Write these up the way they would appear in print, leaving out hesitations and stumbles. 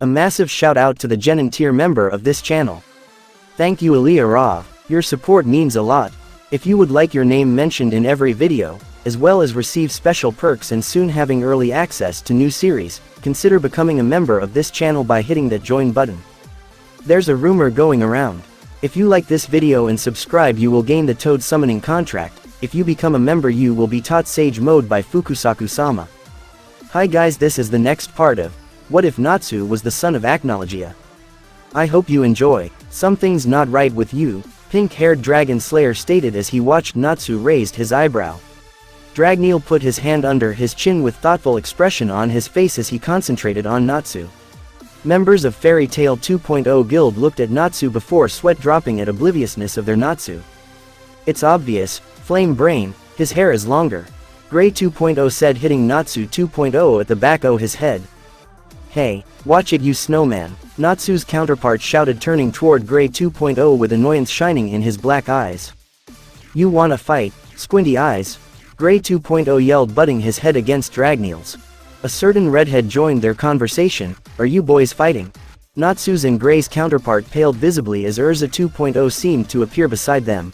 A massive shout out to the Genin tier member of this channel. Thank you Aliyah Rav, your support means a lot. If you would like your name mentioned in every video, as well as receive special perks and soon having early access to new series, consider becoming a member of this channel by hitting that join button. There's a rumor going around. If you like this video and subscribe you will gain the Toad summoning contract. If you become a member you will be taught Sage Mode by Fukusaku-sama. Hi guys, this is the next part of What If Natsu Was the Son of Acnologia? I hope you enjoy. Something's not right with you, pink-haired Dragon Slayer stated as he watched Natsu raised his eyebrow. Dragneel put his hand under his chin with thoughtful expression on his face as he concentrated on Natsu. Members of Fairy Tail 2.0 Guild looked at Natsu before sweat dropping at obliviousness of their Natsu. It's obvious, Flame Brain, his hair is longer. Gray 2.0 said hitting Natsu 2.0 at the back of his head. Hey, watch it you snowman, Natsu's counterpart shouted turning toward Gray 2.0 with annoyance shining in his black eyes. You wanna fight, squinty eyes? Gray 2.0 yelled butting his head against Dragneel's. A certain redhead joined their conversation, are you boys fighting? Natsu's and Gray's counterpart paled visibly as Urza 2.0 seemed to appear beside them.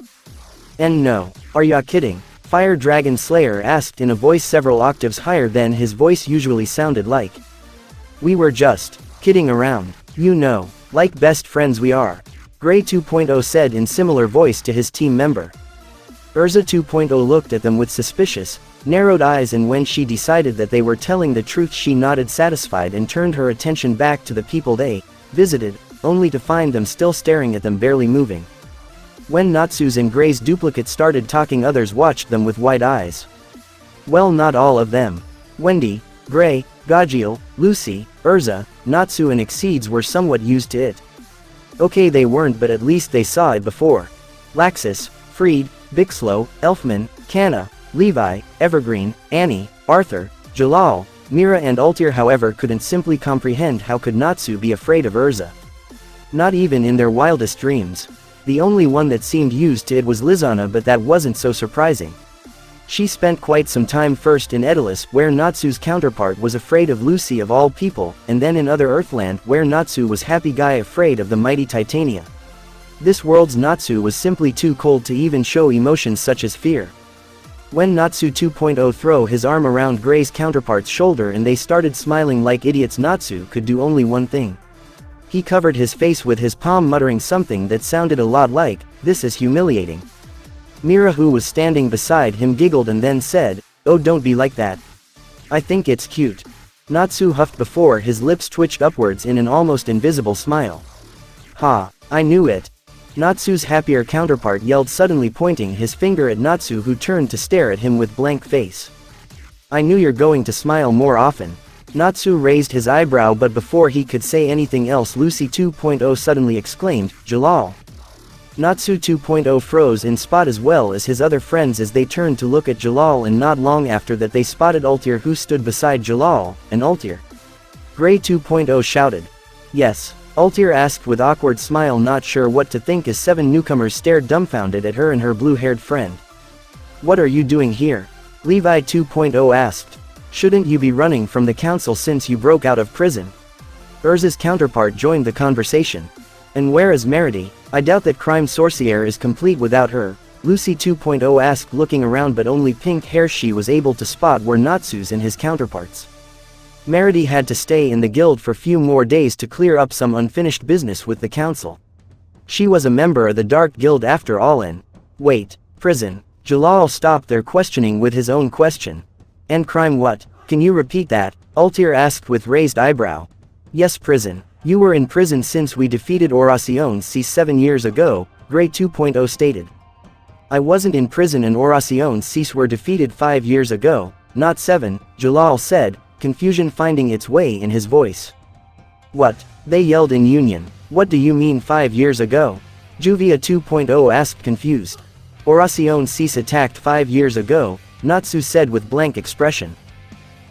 And no, are ya kidding? Fire Dragon Slayer asked in a voice several octaves higher than his voice usually sounded like. We were just kidding around, you know, like best friends we are. Gray 2.0 said in similar voice to his team member. Urza 2.0 looked at them with suspicious, narrowed eyes and when she decided that they were telling the truth she nodded satisfied and turned her attention back to the people they visited, only to find them still staring at them barely moving. When Natsu's and Gray's duplicate started talking others watched them with wide eyes. Well not all of them. Wendy, Gray, Gajiel, Lucy, Urza, Natsu and Exceeds were somewhat used to it. Okay they weren't but at least they saw it before. Laxus, Freed, Bixlow, Elfman, Kana, Levi, Evergreen, Annie, Arthur, Jalal, Mira and Altair however couldn't simply comprehend how could Natsu be afraid of Urza. Not even in their wildest dreams. The only one that seemed used to it was Lizana but that wasn't so surprising. She spent quite some time first in Edelus where Natsu's counterpart was afraid of Lucy of all people, and then in Other Earthland where Natsu was happy guy afraid of the mighty Titania. This world's Natsu was simply too cold to even show emotions such as fear. When Natsu 2.0 threw his arm around Gray's counterpart's shoulder and they started smiling like idiots Natsu could do only one thing. He covered his face with his palm muttering something that sounded a lot like, this is humiliating. Mira who was standing beside him giggled and then said, oh don't be like that. I think it's cute. Natsu huffed before his lips twitched upwards in an almost invisible smile. Ha, I knew it. Natsu's happier counterpart yelled suddenly pointing his finger at Natsu who turned to stare at him with blank face. I knew you're going to smile more often. Natsu raised his eyebrow but before he could say anything else Lucy 2.0 suddenly exclaimed, Jalal. Natsu 2.0 froze in spot as well as his other friends as they turned to look at Jalal and not long after that they spotted Altair who stood beside Jalal, and Altair. Gray 2.0 shouted. Yes. Altair asked with awkward smile not sure what to think as 7 newcomers stared dumbfounded at her and her blue-haired friend. What are you doing here? Levi 2.0 asked. Shouldn't you be running from the council since you broke out of prison? Urza's counterpart joined the conversation. And where is Merity? I doubt that Crime Sorcière is complete without her, Lucy 2.0 asked looking around but only pink hair she was able to spot were Natsu's and his counterparts. Merity had to stay in the guild for few more days to clear up some unfinished business with the council. She was a member of the Dark Guild after all and, wait, prison. Jalal stopped their questioning with his own question. And crime what? Can you repeat that? Altair asked with raised eyebrow. Yes prison. You were in prison since we defeated Oración C 7 years ago, Gray 2.0 stated. I wasn't in prison and Oración C were defeated 5 years ago, not 7, Jalal said, confusion finding its way in his voice. What? They yelled in union. What do you mean 5 years ago? Juvia 2.0 asked confused. Oración C attacked 5 years ago, Natsu said with blank expression.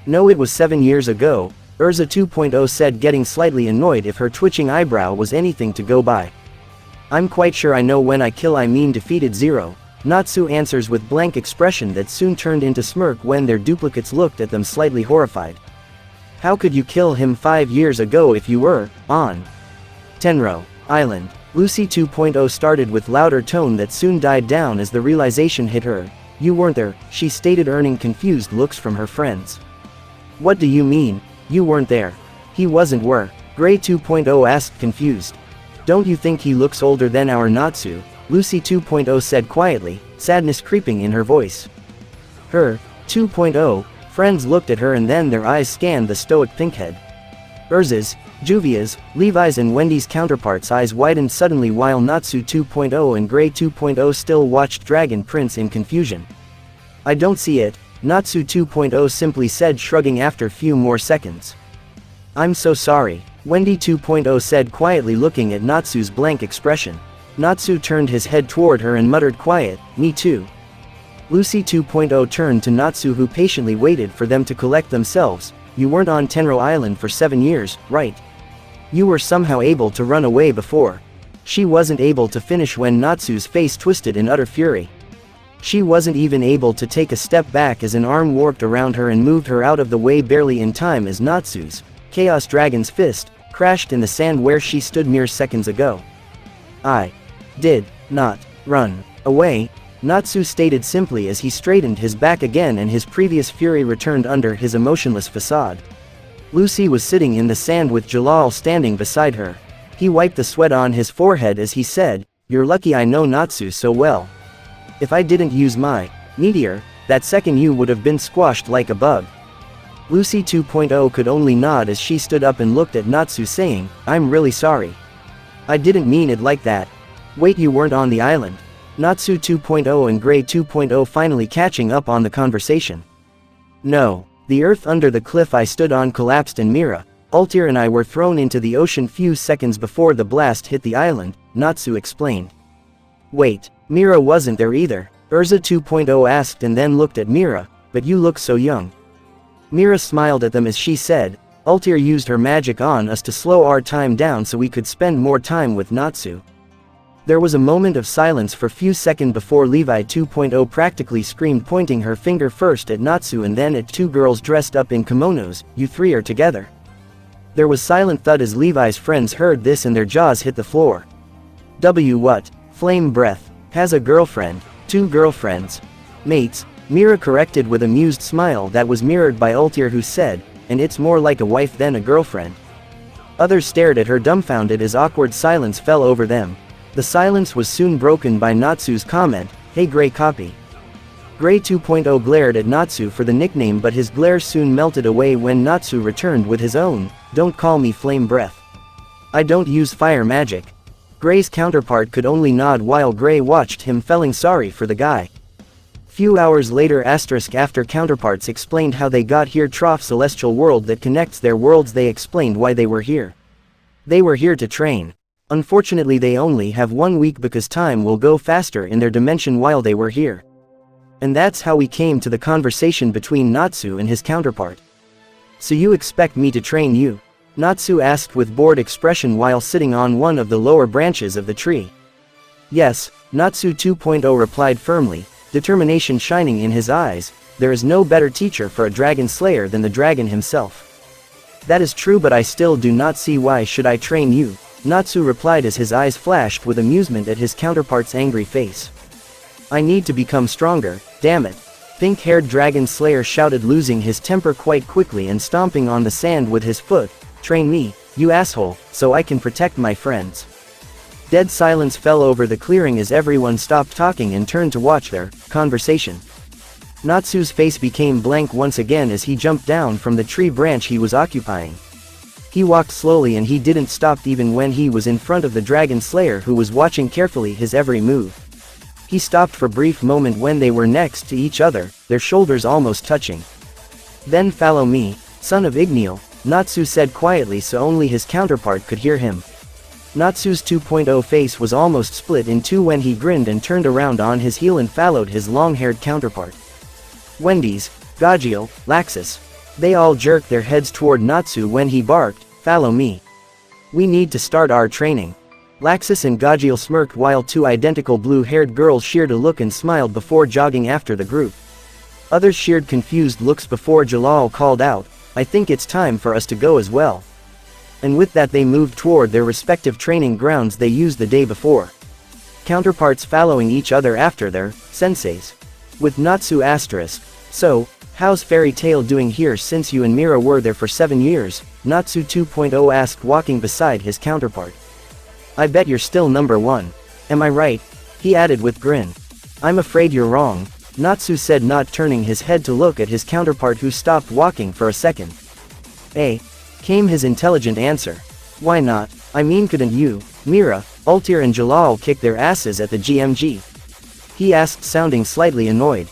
No it was 7 years ago, Urza 2.0 said getting slightly annoyed if her twitching eyebrow was anything to go by. I'm quite sure I know when I kill I mean defeated 0, Natsu answers with blank expression that soon turned into smirk when their duplicates looked at them slightly horrified. How could you kill him 5 years ago if you were on Tenro Island? Lucy 2.0 started with louder tone that soon died down as the realization hit her. You weren't there, she stated, earning confused looks from her friends. What do you mean, you weren't there? He wasn't where? Gray 2.0 asked, confused. Don't you think he looks older than our Natsu? Lucy 2.0 said quietly, sadness creeping in her voice. Her 2.0 friends looked at her and then their eyes scanned the stoic pinkhead. Urza's, Juvia's, Levi's and Wendy's counterparts' eyes widened suddenly while Natsu 2.0 and Gray 2.0 still watched Dragon Prince in confusion. I don't see it, Natsu 2.0 simply said, shrugging after few more seconds. I'm so sorry, Wendy 2.0 said quietly, looking at Natsu's blank expression. Natsu turned his head toward her and muttered quiet, me too. Lucy 2.0 turned to Natsu, who patiently waited for them to collect themselves. You weren't on Tenro Island for 7 years, right? You were somehow able to run away before. She wasn't able to finish when Natsu's face twisted in utter fury. She wasn't even able to take a step back as an arm warped around her and moved her out of the way barely in time as Natsu's Chaos Dragon's fist crashed in the sand where she stood mere seconds ago. I did not run away, Natsu stated simply as he straightened his back again and his previous fury returned under his emotionless facade. Lucy was sitting in the sand with Jalal standing beside her. He wiped the sweat on his forehead as he said, You're lucky I know Natsu so well. If I didn't use my meteor, that second you would have been squashed like a bug. Lucy 2.0 could only nod as she stood up and looked at Natsu, saying, I'm really sorry. I didn't mean it like that. Wait, you weren't on the island? Natsu 2.0 and Gray 2.0 finally catching up on the conversation. No. The earth under the cliff I stood on collapsed and Mira, Altair and I were thrown into the ocean few seconds before the blast hit the island, Natsu explained. Wait, Mira wasn't there either, Urza 2.0 asked and then looked at Mira, but you look so young. Mira smiled at them as she said, Altair used her magic on us to slow our time down so we could spend more time with Natsu. There was a moment of silence for few seconds before Levi 2.0 practically screamed, pointing her finger first at Natsu and then at two girls dressed up in kimonos, you three are together. There was silent thud as Levi's friends heard this and their jaws hit the floor. What? Flame breath. Has a girlfriend. 2 girlfriends. Mates, Mira corrected with amused smile that was mirrored by Altair, who said, and it's more like a wife than a girlfriend. Others stared at her dumbfounded as awkward silence fell over them. The silence was soon broken by Natsu's comment, hey Gray, copy. Gray 2.0 glared at Natsu for the nickname, but his glare soon melted away when Natsu returned with his own, don't call me Flame Breath. I don't use fire magic. Gray's counterpart could only nod while Gray watched him, feeling sorry for the guy. Few hours later, after counterparts explained how they got here, Trough celestial world that connects their worlds, they explained why they were here. They were here to train. Unfortunately they only have 1 week because time will go faster in their dimension while they were here. And that's how we came to the conversation between Natsu and his counterpart. So you expect me to train you? Natsu asked with bored expression while sitting on one of the lower branches of the tree. Yes, Natsu 2.0 replied firmly, determination shining in his eyes. There is no better teacher for a dragon slayer than the dragon himself. That is true, but I still do not see why should I train you, Natsu replied as his eyes flashed with amusement at his counterpart's angry face. I need to become stronger, damn it. Pink-haired dragon slayer shouted, losing his temper quite quickly and stomping on the sand with his foot. Train me, you asshole, so I can protect my friends. Dead silence fell over the clearing as everyone stopped talking and turned to watch their conversation. Natsu's face became blank once again as he jumped down from the tree branch he was occupying. He walked slowly and he didn't stop even when he was in front of the dragon slayer, who was watching carefully his every move. He stopped for a brief moment when they were next to each other, their shoulders almost touching. Then follow me, son of Igneal, Natsu said quietly so only his counterpart could hear him. Natsu's 2.0 face was almost split in two when he grinned and turned around on his heel and followed his long-haired counterpart. Wendy's, Gajiel, Laxus. They all jerked their heads toward Natsu when he barked, follow me. We need to start our training. Laxus and Gajiel smirked while 2 identical blue-haired girls sheared a look and smiled before jogging after the group. Others sheared confused looks before Jalal called out, I think it's time for us to go as well. And with that they moved toward their respective training grounds they used the day before. Counterparts following each other after their senseis. With Natsu asterisk. So, how's Fairy Tail doing here since you and Mira were there for 7 years? Natsu 2.0 asked, walking beside his counterpart. I bet you're still number 1. Am I right? He added with grin. I'm afraid you're wrong, Natsu said, not turning his head to look at his counterpart, who stopped walking for a second. Came his intelligent answer. Why not? I mean, couldn't you, Mira, Altair and Jalal kick their asses at the GMG? He asked, sounding slightly annoyed.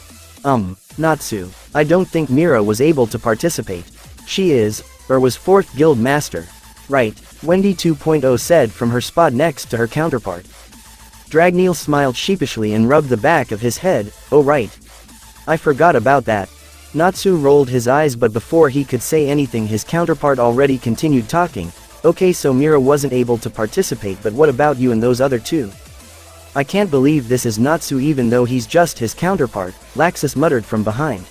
Natsu, I don't think Mira was able to participate. She is, or was 4th guild master. Right, Wendy 2.0 said from her spot next to her counterpart. Dragneel smiled sheepishly and rubbed the back of his head. Oh right. I forgot about that. Natsu rolled his eyes, but before he could say anything his counterpart already continued talking. Okay, so Mira wasn't able to participate, but what about you and those other two? I can't believe this is Natsu even though he's just his counterpart, Laxus muttered from behind.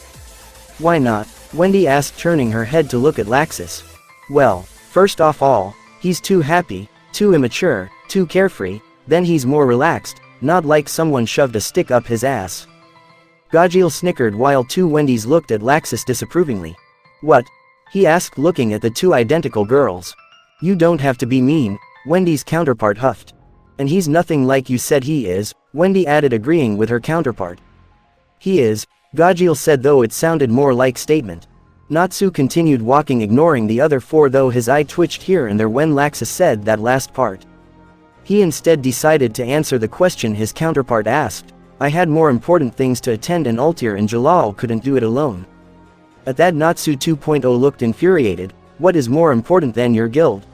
Why not? Wendy asked, turning her head to look at Laxus. Well, first off all, he's too happy, too immature, too carefree, then he's more relaxed, not like someone shoved a stick up his ass. Gajeel snickered while two Wendys looked at Laxus disapprovingly. What? He asked, looking at the two identical girls. You don't have to be mean, Wendy's counterpart huffed. And he's nothing like you said he is, Wendy added, agreeing with her counterpart. He is, Gajeel said, though it sounded more like statement. Natsu continued walking, ignoring the other four, though his eye twitched here and there when Laxus said that last part. He instead decided to answer the question his counterpart asked. I had more important things to attend and Altair and Jalal couldn't do it alone. At that, Natsu 2.0 looked infuriated. What is more important than your guild?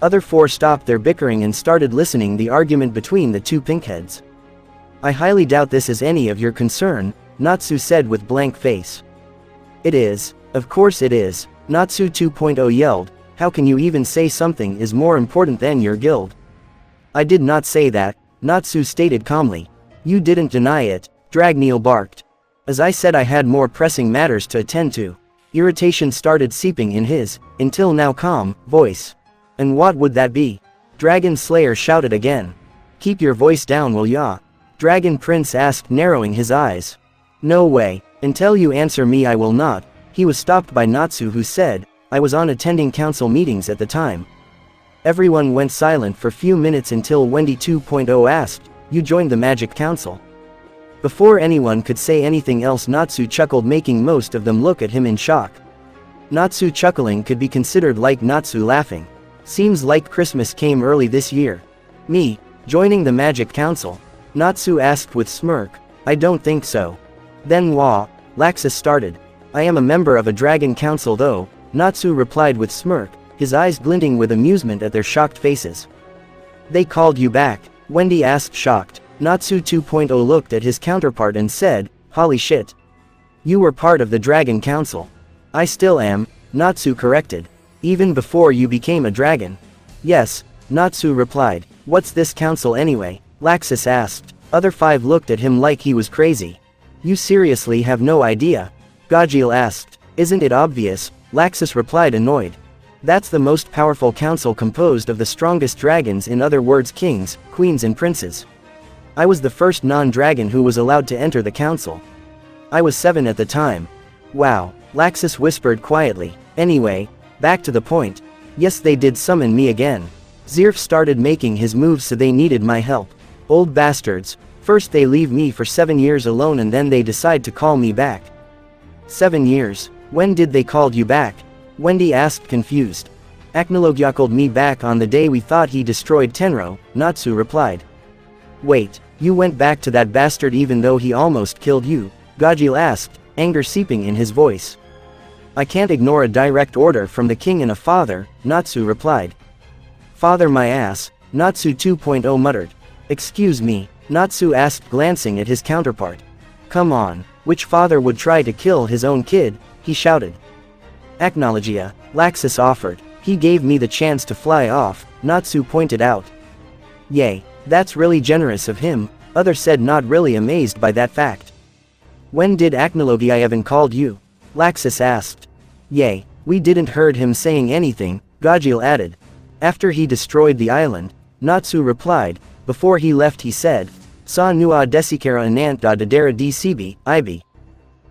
Other four stopped their bickering and started listening the argument between the two pinkheads. I highly doubt this is any of your concern, Natsu said with blank face. It is. Of course it is, Natsu 2.0 yelled. How can you even say something is more important than your guild? I did not say that, Natsu stated calmly. You didn't deny it, Dragneel barked. As I said, I had more pressing matters to attend to. Irritation started seeping in his, until now calm, voice. And what would that be? Dragon Slayer shouted again. Keep your voice down, will ya? Dragon Prince asked, narrowing his eyes. No way, until you answer me I will not. He was stopped by Natsu, who said, I was on attending council meetings at the time. Everyone went silent for few minutes until Wendy 2.0 asked, you joined the Magic Council? Before anyone could say anything else, Natsu chuckled, making most of them look at him in shock. Natsu chuckling could be considered like Natsu laughing. Seems like Christmas came early this year. Me, joining the Magic Council? Natsu asked with smirk. I don't think so. Then wah, Laxus started. I am a member of a Dragon Council though, Natsu replied with smirk, his eyes glinting with amusement at their shocked faces. They called you back? Wendy asked, shocked. Natsu 2.0 looked at his counterpart and said, holy shit. You were part of the Dragon Council. I still am, Natsu corrected. Even before you became a dragon? Yes, Natsu replied. What's this council anyway? Laxus asked. Other five looked at him like he was crazy. You seriously have no idea? Gajeel asked. Isn't it obvious? Laxus replied, annoyed. That's the most powerful council, composed of the strongest dragons, in other words kings, queens and princes. I was the first non-dragon who was allowed to enter the council. I was 7 at the time. Wow, Laxus whispered quietly. Anyway, back to the point. Yes, they did summon me again. Zirf started making his moves, so they needed my help. Old bastards. First they leave me for 7 years alone and then they decide to call me back. 7 years? When did they call you back? Wendy asked, confused. Acnologia called me back on the day we thought he destroyed Tenro, Natsu replied. Wait, you went back to that bastard even though he almost killed you? Gajeel asked, anger seeping in his voice. I can't ignore a direct order from the king and a father, Natsu replied. Father my ass, Natsu 2.0 muttered. Excuse me, Natsu asked, glancing at his counterpart. Come on, which father would try to kill his own kid? He shouted. Acnologia, Laxus offered. He gave me the chance to fly off, Natsu pointed out. Yay, that's really generous of him, others said, not really amazed by that fact. When did Acnologia even called you? Laxus asked. Yay, We didn't heard him saying anything, Gajil added. After he destroyed the island, Natsu replied. Before he left he said, Sa nua desikara anant da dadera dcb, ib.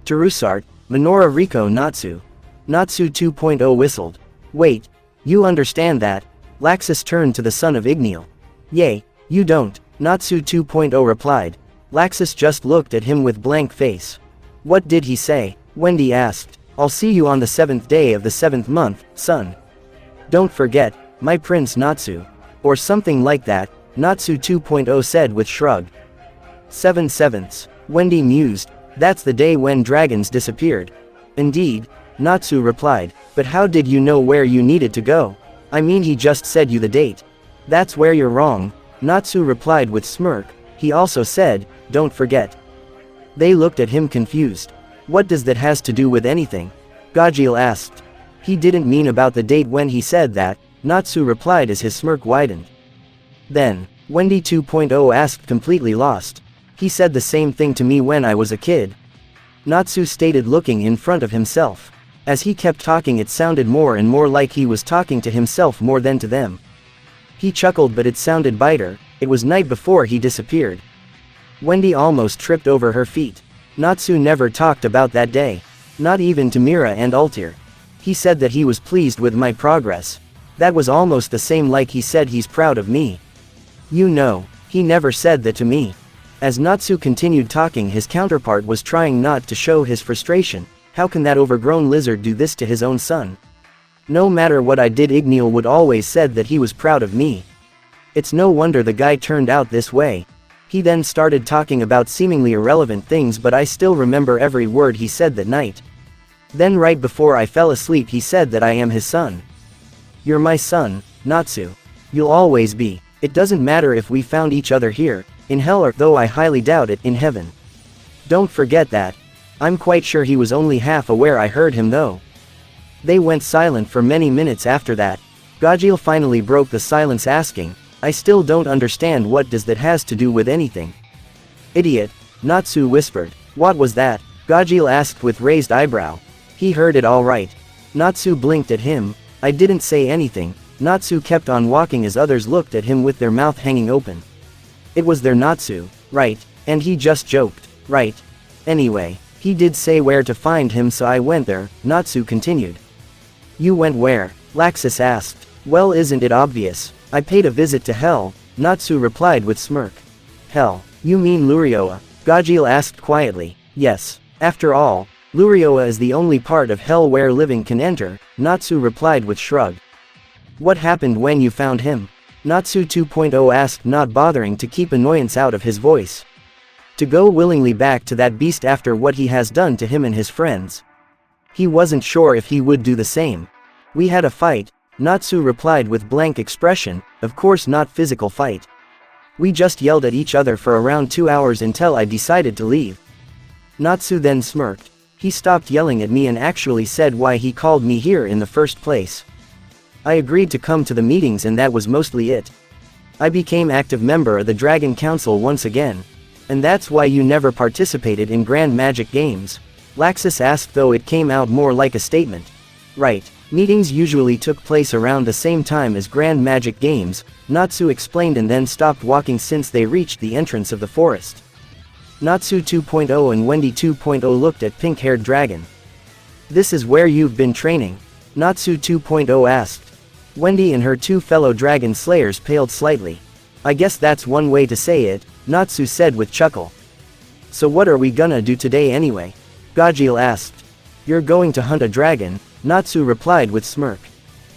Terusart, Minora Rico Natsu. Natsu 2.0 whistled. Wait. You understand that? Laxus turned to the son of Igneal. Yay, you don't, Natsu 2.0 replied. Laxus just looked at him with blank face. What did he say? Wendy asked. I'll see you on the 7th day of the 7th month, son. Don't forget, my prince Natsu. Or something like that, Natsu 2.0 said with shrug. 7/7. Wendy mused. That's the day when dragons disappeared. Indeed, Natsu replied, but how did you know where you needed to go? I mean, he just said you the date. That's where you're wrong, Natsu replied with smirk. He also said, don't forget. They looked at him confused. What does that has to do with anything? Gajil asked. He didn't mean about the date when he said that, Natsu replied as his smirk widened. Then, Wendy 2.0 asked, completely lost. He said the same thing to me when I was a kid. Natsu stated, looking in front of himself. As he kept talking it sounded more and more like he was talking to himself more than to them. He chuckled, but it sounded biter. It was night before he disappeared. Wendy almost tripped over her feet. Natsu never talked about that day. Not even to Mira and Altir. He said that he was pleased with my progress. That was almost the same like he said he's proud of me. You know, he never said that to me. As Natsu continued talking, his counterpart was trying not to show his frustration. How can that overgrown lizard do this to his own son? No matter what I did, Igneal would always said that he was proud of me. It's no wonder the guy turned out this way. He then started talking about seemingly irrelevant things, but I still remember every word he said that night. Then right before I fell asleep he said that I am his son. You're my son, Natsu. You'll always be. It doesn't matter if we found each other here, in hell, or, though I highly doubt it, in heaven. Don't forget that. I'm quite sure he was only half aware I heard him though. They went silent for many minutes after that. Gajil finally broke the silence, asking, I still don't understand, what does that has to do with anything? Idiot, Natsu whispered. What was that? Gajil asked with raised eyebrow. He heard it all right. Natsu blinked at him. I didn't say anything. Natsu kept on walking as others looked at him with their mouth hanging open. It was their Natsu, right? And he just joked, right? Anyway, he did say where to find him, so I went there, Natsu continued. You went where? Laxus asked. Well, isn't it obvious? I paid a visit to hell, Natsu replied with smirk. Hell, you mean Lurioa? Gajil asked quietly. Yes. After all, Lurioa is the only part of hell where living can enter, Natsu replied with shrug. What happened when you found him? Natsu 2.0 asked, not bothering to keep annoyance out of his voice. To go willingly back to that beast after what he has done to him and his friends. He wasn't sure if he would do the same. We had a fight, Natsu replied with blank expression, of course not physical fight. We just yelled at each other for around 2 hours until I decided to leave. Natsu then smirked. He stopped yelling at me and actually said why he called me here in the first place. I agreed to come to the meetings and that was mostly it. I became active member of the Dragon Council once again. And that's why you never participated in Grand Magic Games? Laxus asked, though it came out more like a statement. Right. Meetings usually took place around the same time as Grand Magic Games, Natsu explained, and then stopped walking since they reached the entrance of the forest. Natsu 2.0 and Wendy 2.0 looked at pink-haired dragon. This is where you've been training? Natsu 2.0 asked. Wendy and her two fellow dragon slayers paled slightly. I guess that's one way to say it, Natsu said with chuckle. So what are we gonna do today anyway? Gajil asked. You're going to hunt a dragon, Natsu replied with smirk.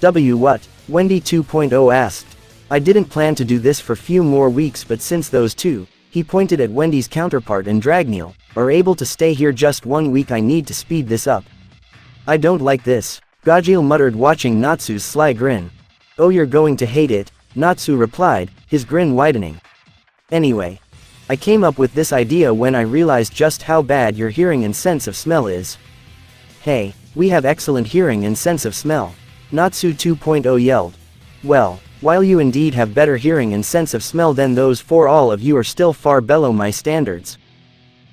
What? Wendy 2.0 asked. I didn't plan to do this for few more weeks, but since those two, he pointed at Wendy's counterpart and Dragneel, are able to stay here just 1 week, I need to speed this up. I don't like this, Gajil muttered, watching Natsu's sly grin. Oh, you're going to hate it, Natsu replied, his grin widening. Anyway, I came up with this idea when I realized just how bad your hearing and sense of smell is. Hey, we have excellent hearing and sense of smell, Natsu 2.0 yelled. Well, while you indeed have better hearing and sense of smell than those four, all of you are still far below my standards.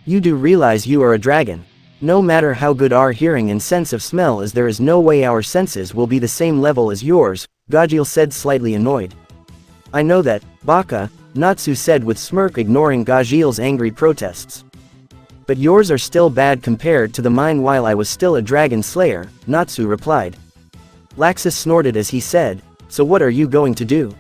You do realize you are a dragon? No matter how good our hearing and sense of smell is, there is no way our senses will be the same level as yours, Gajeel said, slightly annoyed. I know that, Baka, Natsu said with smirk, ignoring Gajeel's angry protests. But yours are still bad compared to the mine. While I was still a dragon slayer, Natsu replied. Laxus snorted as he said, so what are you going to do?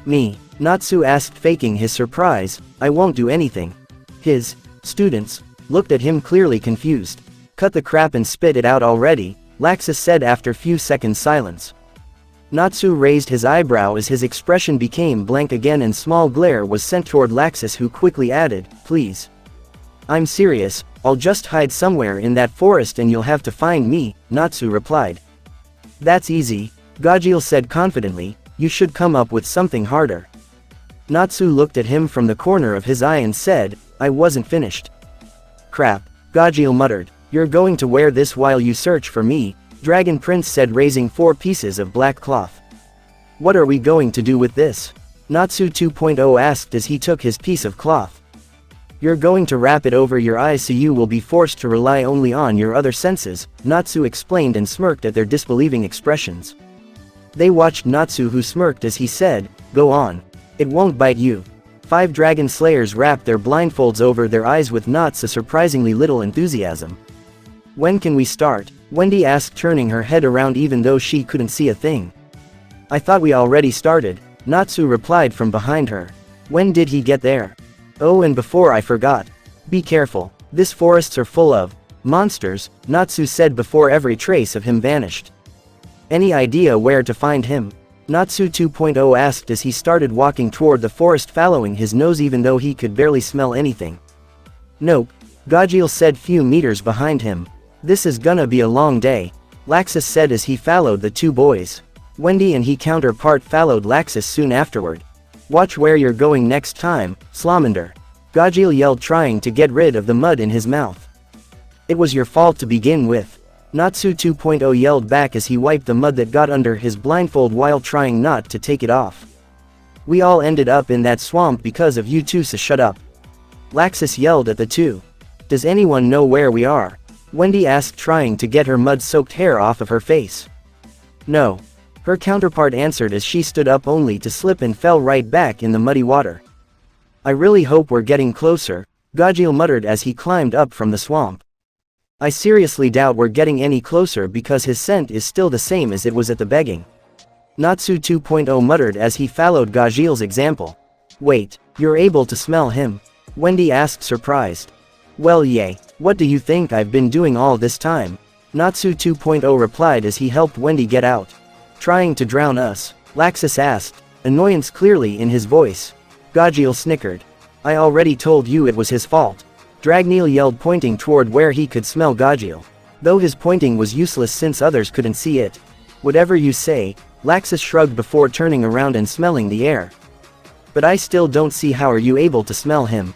Me? Natsu asked, faking his surprise. I won't do anything. His students looked at him, clearly confused. Cut the crap and spit it out already, Laxus said after few seconds silence. Natsu raised his eyebrow as his expression became blank again, and small glare was sent toward Laxus, who quickly added, please. I'm serious, I'll just hide somewhere in that forest and you'll have to find me, Natsu replied. That's easy, Gajeel said confidently, you should come up with something harder. Natsu looked at him from the corner of his eye and said, I wasn't finished. Crap, Gajeel muttered, you're going to wear this while you search for me, Dragon Prince said, raising 4 pieces of black cloth. What are we going to do with this? Natsu 2.0 asked as he took his piece of cloth. You're going to wrap it over your eyes so you will be forced to rely only on your other senses, Natsu explained and smirked at their disbelieving expressions. They watched Natsu, who smirked as he said, go on. It won't bite you. 5 dragon slayers wrapped their blindfolds over their eyes with Natsu surprisingly little enthusiasm. When can we start? Wendy asked, turning her head around even though she couldn't see a thing. I thought we already started, Natsu replied from behind her. When did he get there? Oh, and before I forgot. Be careful, this forests are full of monsters, Natsu said before every trace of him vanished. Any idea where to find him? Natsu 2.0 asked as he started walking toward the forest, following his nose even though he could barely smell anything. Nope, Gajeel said few meters behind him. This is gonna be a long day, Laxus said as he followed the 2 boys. Wendy and his counterpart followed Laxus soon afterward. Watch where you're going next time, Slamander, Gajeel yelled, trying to get rid of the mud in his mouth. It was your fault to begin with, Natsu 2.0 yelled back as he wiped the mud that got under his blindfold while trying not to take it off. We all ended up in that swamp because of you two, so shut up, Laxus yelled at the 2. Does anyone know where we are? Wendy asked, trying to get her mud-soaked hair off of her face. No, her counterpart answered as she stood up only to slip and fell right back in the muddy water. I really hope we're getting closer, Gajeel muttered as he climbed up from the swamp. I seriously doubt we're getting any closer because his scent is still the same as it was at the beginning, Natsu 2.0 muttered as he followed Gajeel's example. Wait, you're able to smell him? Wendy asked, surprised. Well, yay, what do you think I've been doing all this time? Natsu 2.0 replied as he helped Wendy get out. Trying to drown us? Laxus asked, annoyance clearly in his voice. Gajeel snickered. I already told you it was his fault, Dragneel yelled, pointing toward where he could smell Gajeel. Though his pointing was useless since others couldn't see it. Whatever you say, Laxus shrugged before turning around and smelling the air. But I still don't see how are you able to smell him?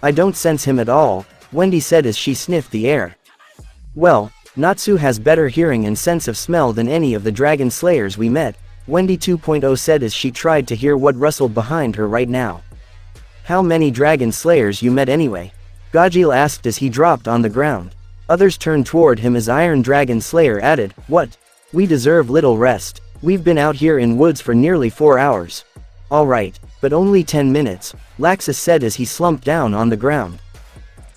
I don't sense him at all, Wendy said as she sniffed the air. Well, Natsu has better hearing and sense of smell than any of the dragon slayers we met, Wendy 2.0 said as she tried to hear what rustled behind her right now. How many dragon slayers you met anyway? Gajeel asked as he dropped on the ground. Others turned toward him as Iron Dragon Slayer added, what? We deserve little rest. We've been out here in woods for nearly 4 hours. Alright, but only 10 minutes, Laxus said as he slumped down on the ground.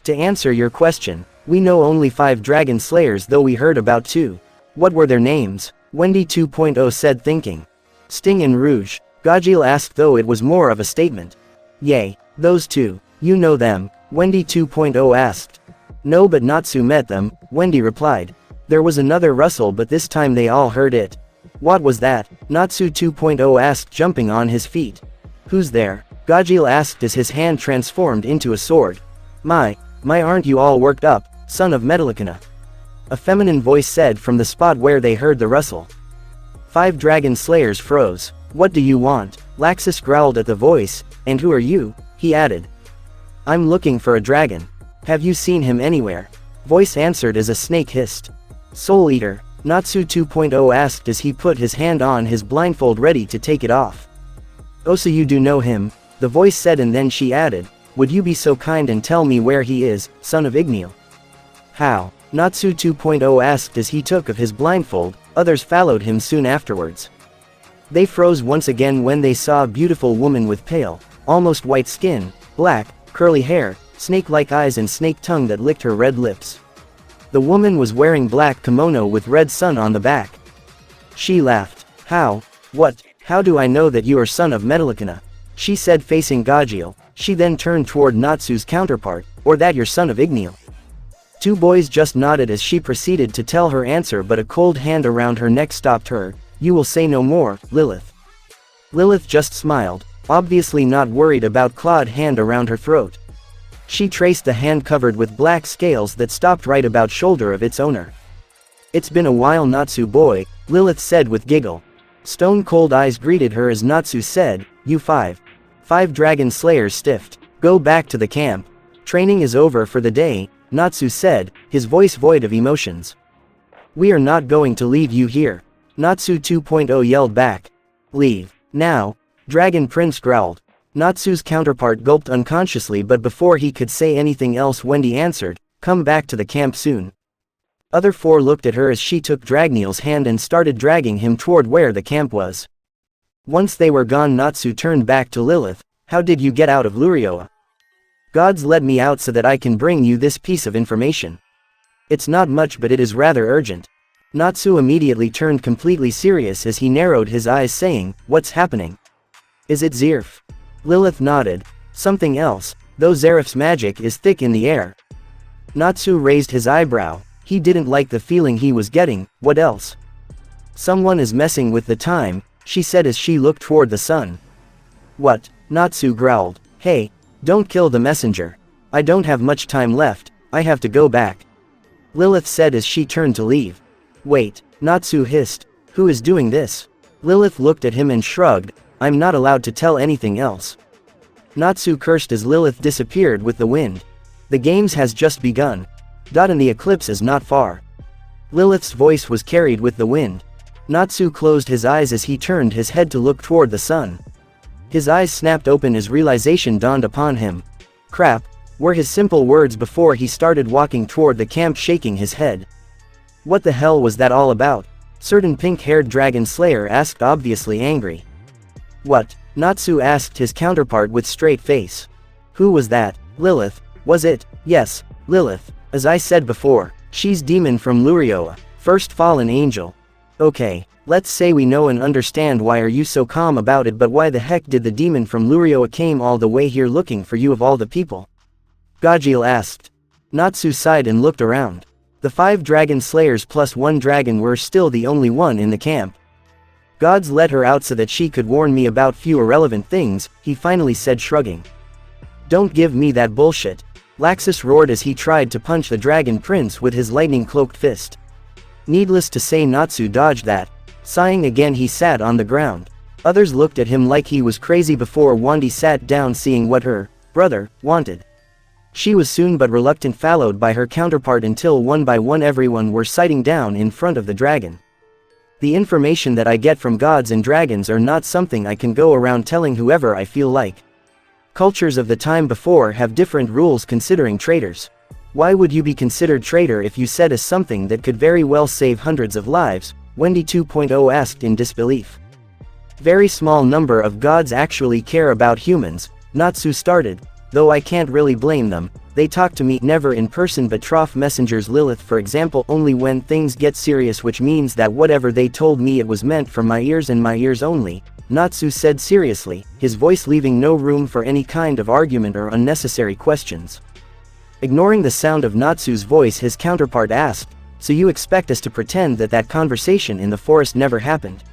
To answer your question, we know only 5 dragon slayers, though we heard about 2. What were their names? Wendy 2.0 said, thinking. Sting and Rouge, Gajeel asked, though it was more of a statement. Yay, those 2, you know them, Wendy 2.0 asked. No, but Natsu met them, Wendy replied. There was another rustle, but this time they all heard it. What was that? Natsu 2.0 asked, jumping on his feet. Who's there? Gajeel asked as his hand transformed into a sword. My, aren't you all worked up, son of Metallicana? A feminine voice said from the spot where they heard the rustle. 5 dragon slayers froze. What do you want? Laxus growled at the voice. And who are you? He added. I'm looking for a dragon. Have you seen him anywhere? Voice answered as a snake hissed. Soul Eater, Natsu 2.0 asked as he put his hand on his blindfold ready to take it off. Oh, so you do know him? The voice said, and then she added, would you be so kind and tell me where he is, son of Igneal? How? Natsu 2.0 asked as he took of his blindfold. Others followed him soon afterwards. They froze once again when they saw a beautiful woman with pale, almost white skin, black, curly hair, snake-like eyes and snake tongue that licked her red lips. The woman was wearing black kimono with red sun on the back. She laughed. How? What? How do I know that you are son of Metallicana? She said facing Gajeel. She then turned toward Natsu's counterpart, or that you're son of Igneel. Two boys just nodded as she proceeded to tell her answer, but a cold hand around her neck stopped her. You will say no more, Lilith. Lilith just smiled, obviously not worried about clawed hand around her throat. She traced the hand covered with black scales that stopped right about shoulder of its owner. It's been a while, Natsu boy, Lilith said with giggle. Stone-cold eyes greeted her as Natsu said, you five dragon slayers stiffed. Go back to the camp. Training is over for the day, Natsu said, his voice void of emotions. We are not going to leave you here. Natsu 2.0 yelled back. Leave. Now. Dragon Prince growled. Natsu's counterpart gulped unconsciously, but before he could say anything else Wendy answered, come back to the camp soon. Other four looked at her as she took Dragneel's hand and started dragging him toward where the camp was. Once they were gone, Natsu turned back to Lilith. How did you get out of Lurioa? Gods led me out so that I can bring you this piece of information. It's not much, but it is rather urgent. Natsu immediately turned completely serious as he narrowed his eyes, saying, what's happening? Is it Zeref? Lilith nodded. Something else, though Zeref's magic is thick in the air. Natsu raised his eyebrow. He didn't like the feeling he was getting. What else? Someone is messing with the time, she said as she looked toward the sun. What? Natsu growled. Hey, don't kill the messenger. I don't have much time left, I have to go back. Lilith said as she turned to leave. Wait, Natsu hissed. Who is doing this? Lilith looked at him and shrugged. I'm not allowed to tell anything else. Natsu cursed as Lilith disappeared with the wind. The games has just begun. And the eclipse is not far. Lilith's voice was carried with the wind. Natsu closed his eyes as he turned his head to look toward the sun. His eyes snapped open as realization dawned upon him. Crap, were his simple words before he started walking toward the camp, shaking his head. What the hell was that all about? Certain pink-haired dragon slayer asked, obviously angry. What? Natsu asked his counterpart with straight face. Who was that? Lilith, was it? Yes, Lilith. As I said before, she's demon from Lurioa, first fallen angel. Okay, let's say we know and understand why are you so calm about it, but why the heck did the demon from Lurioa came all the way here looking for you of all the people? Gajeel asked. Natsu sighed and looked around. The 5 dragon slayers plus 1 dragon were still the only one in the camp. Gods let her out so that she could warn me about few irrelevant things, he finally said, shrugging. Don't give me that bullshit. Laxus roared as he tried to punch the dragon prince with his lightning-cloaked fist. Needless to say, Natsu dodged that. Sighing again, he sat on the ground. Others looked at him like he was crazy before Wendy sat down, seeing what her brother wanted. She was soon but reluctant followed by her counterpart until one by one everyone were sitting down in front of the dragon. The information that I get from gods and dragons are not something I can go around telling whoever I feel like. Cultures of the time before have different rules considering traitors. Why would you be considered traitor if you said as something that could very well save hundreds of lives? Wendy 2.0 asked in disbelief. Very small number of gods actually care about humans, Natsu started, though I can't really blame them. They talk to me never in person but trough messengers, Lilith for example, only when things get serious, which means that whatever they told me it was meant for my ears and my ears only, Natsu said seriously, his voice leaving no room for any kind of argument or unnecessary questions. Ignoring the sound of Natsu's voice, his counterpart asked, so you expect us to pretend that that conversation in the forest never happened?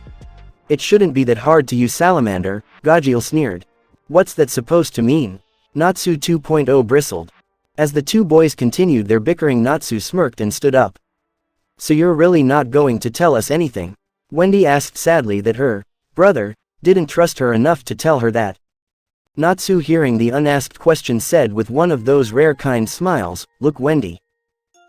It shouldn't be that hard to you, salamander, Gajeel sneered. What's that supposed to mean? Natsu 2.0 bristled. As the two boys continued their bickering, Natsu smirked and stood up. So you're really not going to tell us anything? Wendy asked sadly that her brother didn't trust her enough to tell her that. Natsu, hearing the unasked question, said with one of those rare kind smiles, look Wendy.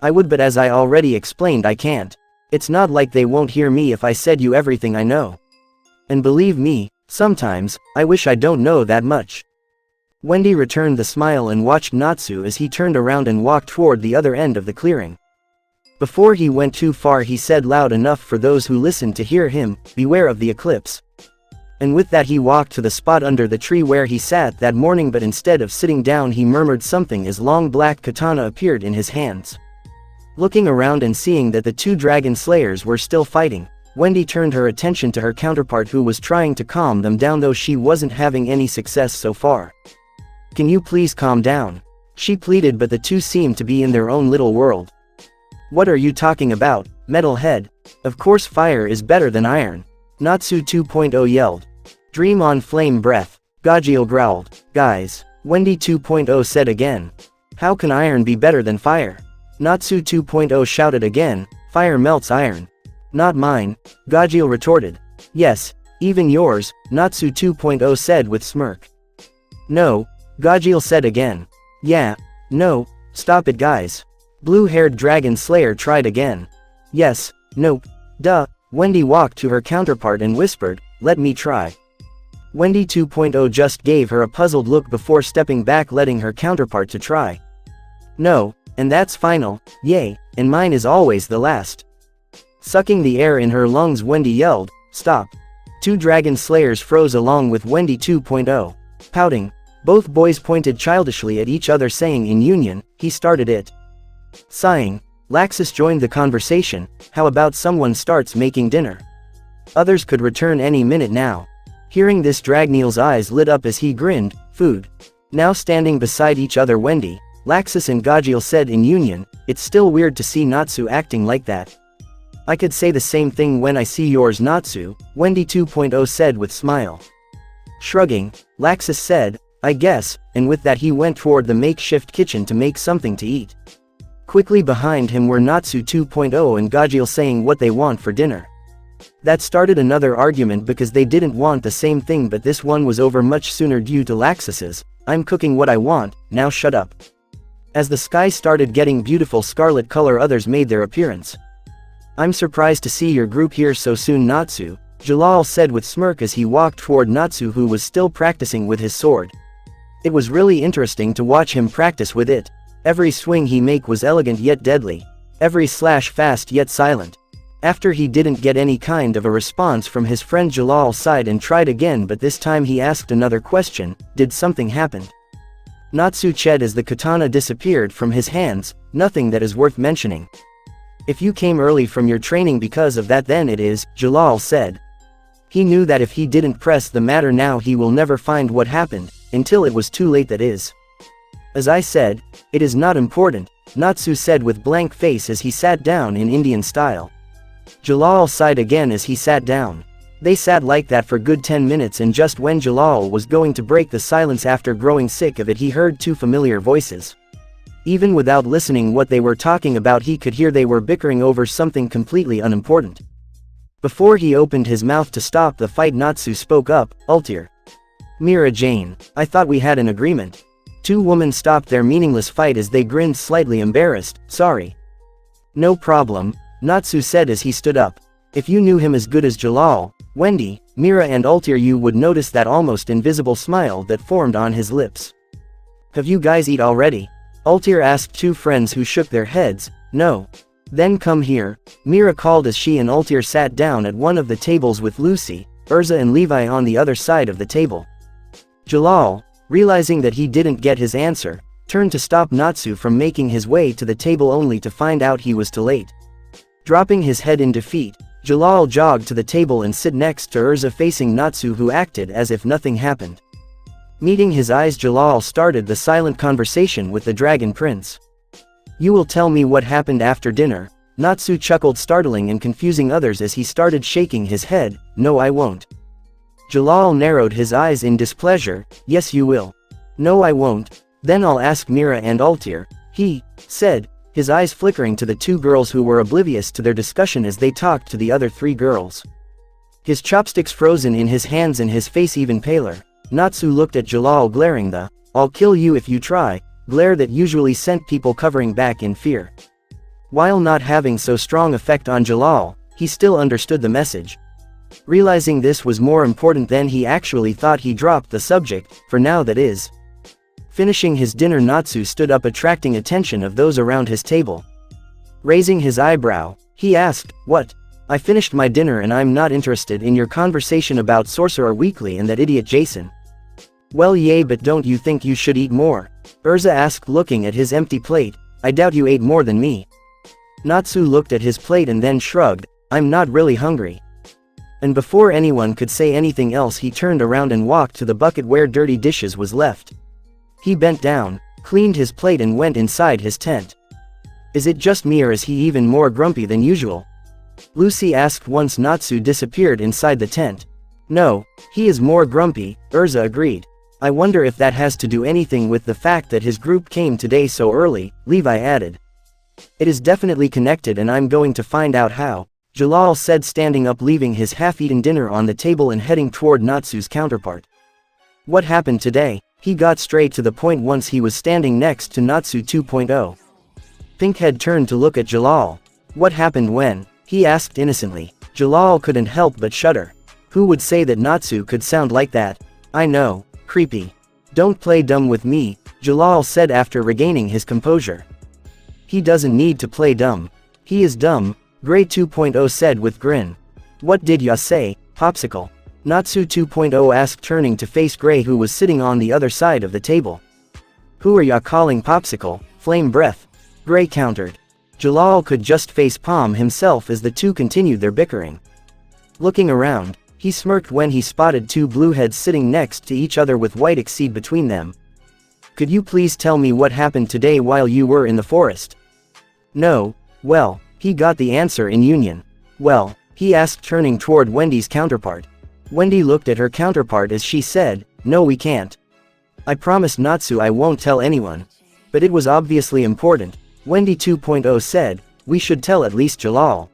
I would, but as I already explained, I can't. It's not like they won't hear me if I said you everything I know. And believe me, sometimes, I wish I don't know that much. Wendy returned the smile and watched Natsu as he turned around and walked toward the other end of the clearing. Before he went too far he said loud enough for those who listened to hear him, "Beware of the eclipse." And with that he walked to the spot under the tree where he sat that morning, but instead of sitting down he murmured something as long black katana appeared in his hands. Looking around and seeing that the two dragon slayers were still fighting, Wendy turned her attention to her counterpart who was trying to calm them down though she wasn't having any success so far. "Can you please calm down?" she pleaded, but the two seemed to be in their own little world. "What are you talking about, metalhead? Of course fire is better than iron," Natsu 2.0 yelled. "Dream on flame breath," Gajeel growled. "Guys," Wendy 2.0 said again. "How can iron be better than fire?" Natsu 2.0 shouted again. "Fire melts iron." "Not mine," Gajeel retorted. "Yes, even yours," Natsu 2.0 said with smirk. "No," Gajeel said again. "Yeah, no, stop it guys." Blue-haired dragon slayer tried again. "Yes, nope, duh." Wendy walked to her counterpart and whispered, "Let me try." Wendy 2.0 just gave her a puzzled look before stepping back, letting her counterpart to try. "No, and that's final, yay, and mine is always the last." Sucking the air in her lungs, Wendy yelled, "Stop." Two dragon slayers froze along with Wendy 2.0. Pouting, both boys pointed childishly at each other saying in union, "He started it." Sighing, Laxus joined the conversation, "How about someone starts making dinner? Others could return any minute now." Hearing this, Dragneel's eyes lit up as he grinned, "Food." Now standing beside each other, Wendy, Laxus and Gajeel said in union, "It's still weird to see Natsu acting like that." "I could say the same thing when I see yours, Natsu," Wendy 2.0 said with smile. Shrugging, Laxus said, "I guess," and with that he went toward the makeshift kitchen to make something to eat. Quickly behind him were Natsu 2.0 and Gajeel saying what they want for dinner. That started another argument because they didn't want the same thing, but this one was over much sooner due to Laxus's, "I'm cooking what I want, now shut up." As the sky started getting beautiful scarlet color, others made their appearance. "I'm surprised to see your group here so soon, Natsu," Jalal said with smirk as he walked toward Natsu, who was still practicing with his sword. It was really interesting to watch him practice with it. Every swing he made was elegant yet deadly. Every slash fast yet silent. After he didn't get any kind of a response from his friend, Jalal sighed and tried again, but this time he asked another question, "Did something happen?" Natsu ched as the katana disappeared from his hands, "Nothing that is worth mentioning." "If you came early from your training because of that, then it is," Jalal said. He knew that if he didn't press the matter now he will never find what happened, until it was too late, that is. "As I said, it is not important," Natsu said with blank face as he sat down in Indian style. Jalal sighed again as he sat down. They sat like that for good 10 minutes, and just when Jalal was going to break the silence after growing sick of it, he heard two familiar voices. Even without listening what they were talking about, he could hear they were bickering over something completely unimportant. Before he opened his mouth to stop the fight, Natsu spoke up, "Ultir. Mira Jane, I thought we had an agreement." Two women stopped their meaningless fight as they grinned, slightly embarrassed. "Sorry." "No problem," Natsu said as he stood up. "If you knew him as good as Jalal, Wendy, Mira and Ultir, you would notice that almost invisible smile that formed on his lips." "Have you guys eat already?" Ultir asked two friends who shook their heads. "No." "Then come here," Mira called as she and Ultir sat down at one of the tables with Lucy, Urza and Levi on the other side of the table. Jalal, realizing that he didn't get his answer, turned to stop Natsu from making his way to the table, only to find out he was too late. Dropping his head in defeat, Jalal jogged to the table and sit next to Urza facing Natsu, who acted as if nothing happened. Meeting his eyes, Jalal started the silent conversation with the Dragon Prince. "You will tell me what happened after dinner," Natsu chuckled, startling and confusing others as he started shaking his head. "No, I won't." Jalal narrowed his eyes in displeasure. "Yes, you will." "No, I won't." "Then I'll ask Mira and Ultir," he said, his eyes flickering to the two girls who were oblivious to their discussion as they talked to the other three girls. His chopsticks frozen in his hands and his face even paler, Natsu looked at Jalal, glaring the "I'll kill you if you try" glare that usually sent people covering back in fear. While not having so strong effect on Jalal, he still understood the message. Realizing this was more important than he actually thought, he dropped the subject, for now that is. Finishing his dinner, Natsu stood up, attracting attention of those around his table. Raising his eyebrow, he asked, "What? I finished my dinner and I'm not interested in your conversation about Sorcerer Weekly and that idiot Jason." "Well, yay, but don't you think you should eat more?" Urza asked, looking at his empty plate. "I doubt you ate more than me." Natsu looked at his plate and then shrugged. "I'm not really hungry." And before anyone could say anything else, he turned around and walked to the bucket where dirty dishes was left. He bent down, cleaned his plate and went inside his tent. "Is it just me or is he even more grumpy than usual?" Lucy asked once Natsu disappeared inside the tent. "No, he is more grumpy," Urza agreed. "I wonder if that has to do anything with the fact that his group came today so early," Levi added. "It is definitely connected and I'm going to find out how," Jalal said, standing up, leaving his half-eaten dinner on the table and heading toward Natsu's counterpart. "What happened today?" He got straight to the point once he was standing next to Natsu 2.0. Pinkhead turned to look at Jalal. "What happened when?" he asked innocently. Jalal couldn't help but shudder. Who would say that Natsu could sound like that? "I know, creepy." "Don't play dumb with me," Jalal said after regaining his composure. "He doesn't need to play dumb. He is dumb," Gray 2.0 said with grin. "What did ya say, Popsicle?" Natsu 2.0 asked, turning to face Gray, who was sitting on the other side of the table. "Who are ya calling Popsicle, Flame Breath?" Gray countered. Jalal could just face palm himself as the two continued their bickering. Looking around, he smirked when he spotted two blue heads sitting next to each other with white exceed between them. "Could you please tell me what happened today while you were in the forest?" "No." "Well," he got the answer in union. "Well?" he asked, turning toward Wendy's counterpart. Wendy looked at her counterpart as she said, "No, we can't. I promised Natsu I won't tell anyone." "But it was obviously important," Wendy 2.0 said. "We should tell at least Jalal."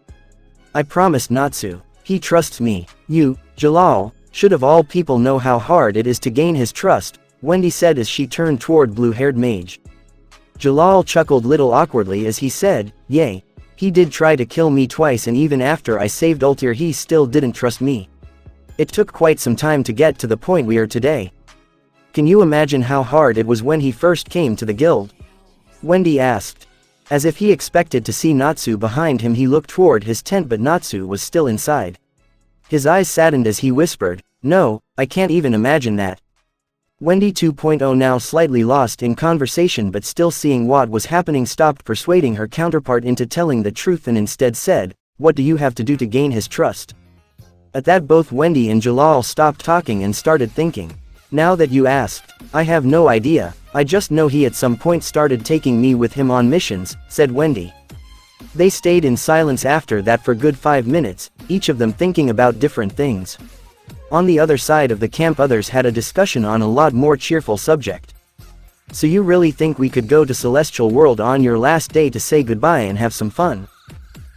"I promised Natsu. He trusts me." "You, Jalal, should of all people know how hard it is to gain his trust," Wendy said as she turned toward blue-haired mage. Jalal chuckled little awkwardly as he said, "Yay. He did try to kill me twice, and even after I saved Altair he still didn't trust me. It took quite some time to get to the point we are today." "Can you imagine how hard it was when he first came to the guild?" Wendy asked. As if he expected to see Natsu behind him, he looked toward his tent, but Natsu was still inside. His eyes saddened as he whispered, "No, I can't even imagine that." Wendy 2.0, now slightly lost in conversation but still seeing what was happening, stopped persuading her counterpart into telling the truth and instead said, "What do you have to do to gain his trust?" At that, both Wendy and Jalal stopped talking and started thinking. "Now that you asked, I have no idea. I just know he at some point started taking me with him on missions," said Wendy. They stayed in silence after that for good 5 minutes, each of them thinking about different things. On the other side of the camp, others had a discussion on a lot more cheerful subject. "So you really think we could go to Celestial World on your last day to say goodbye and have some fun?"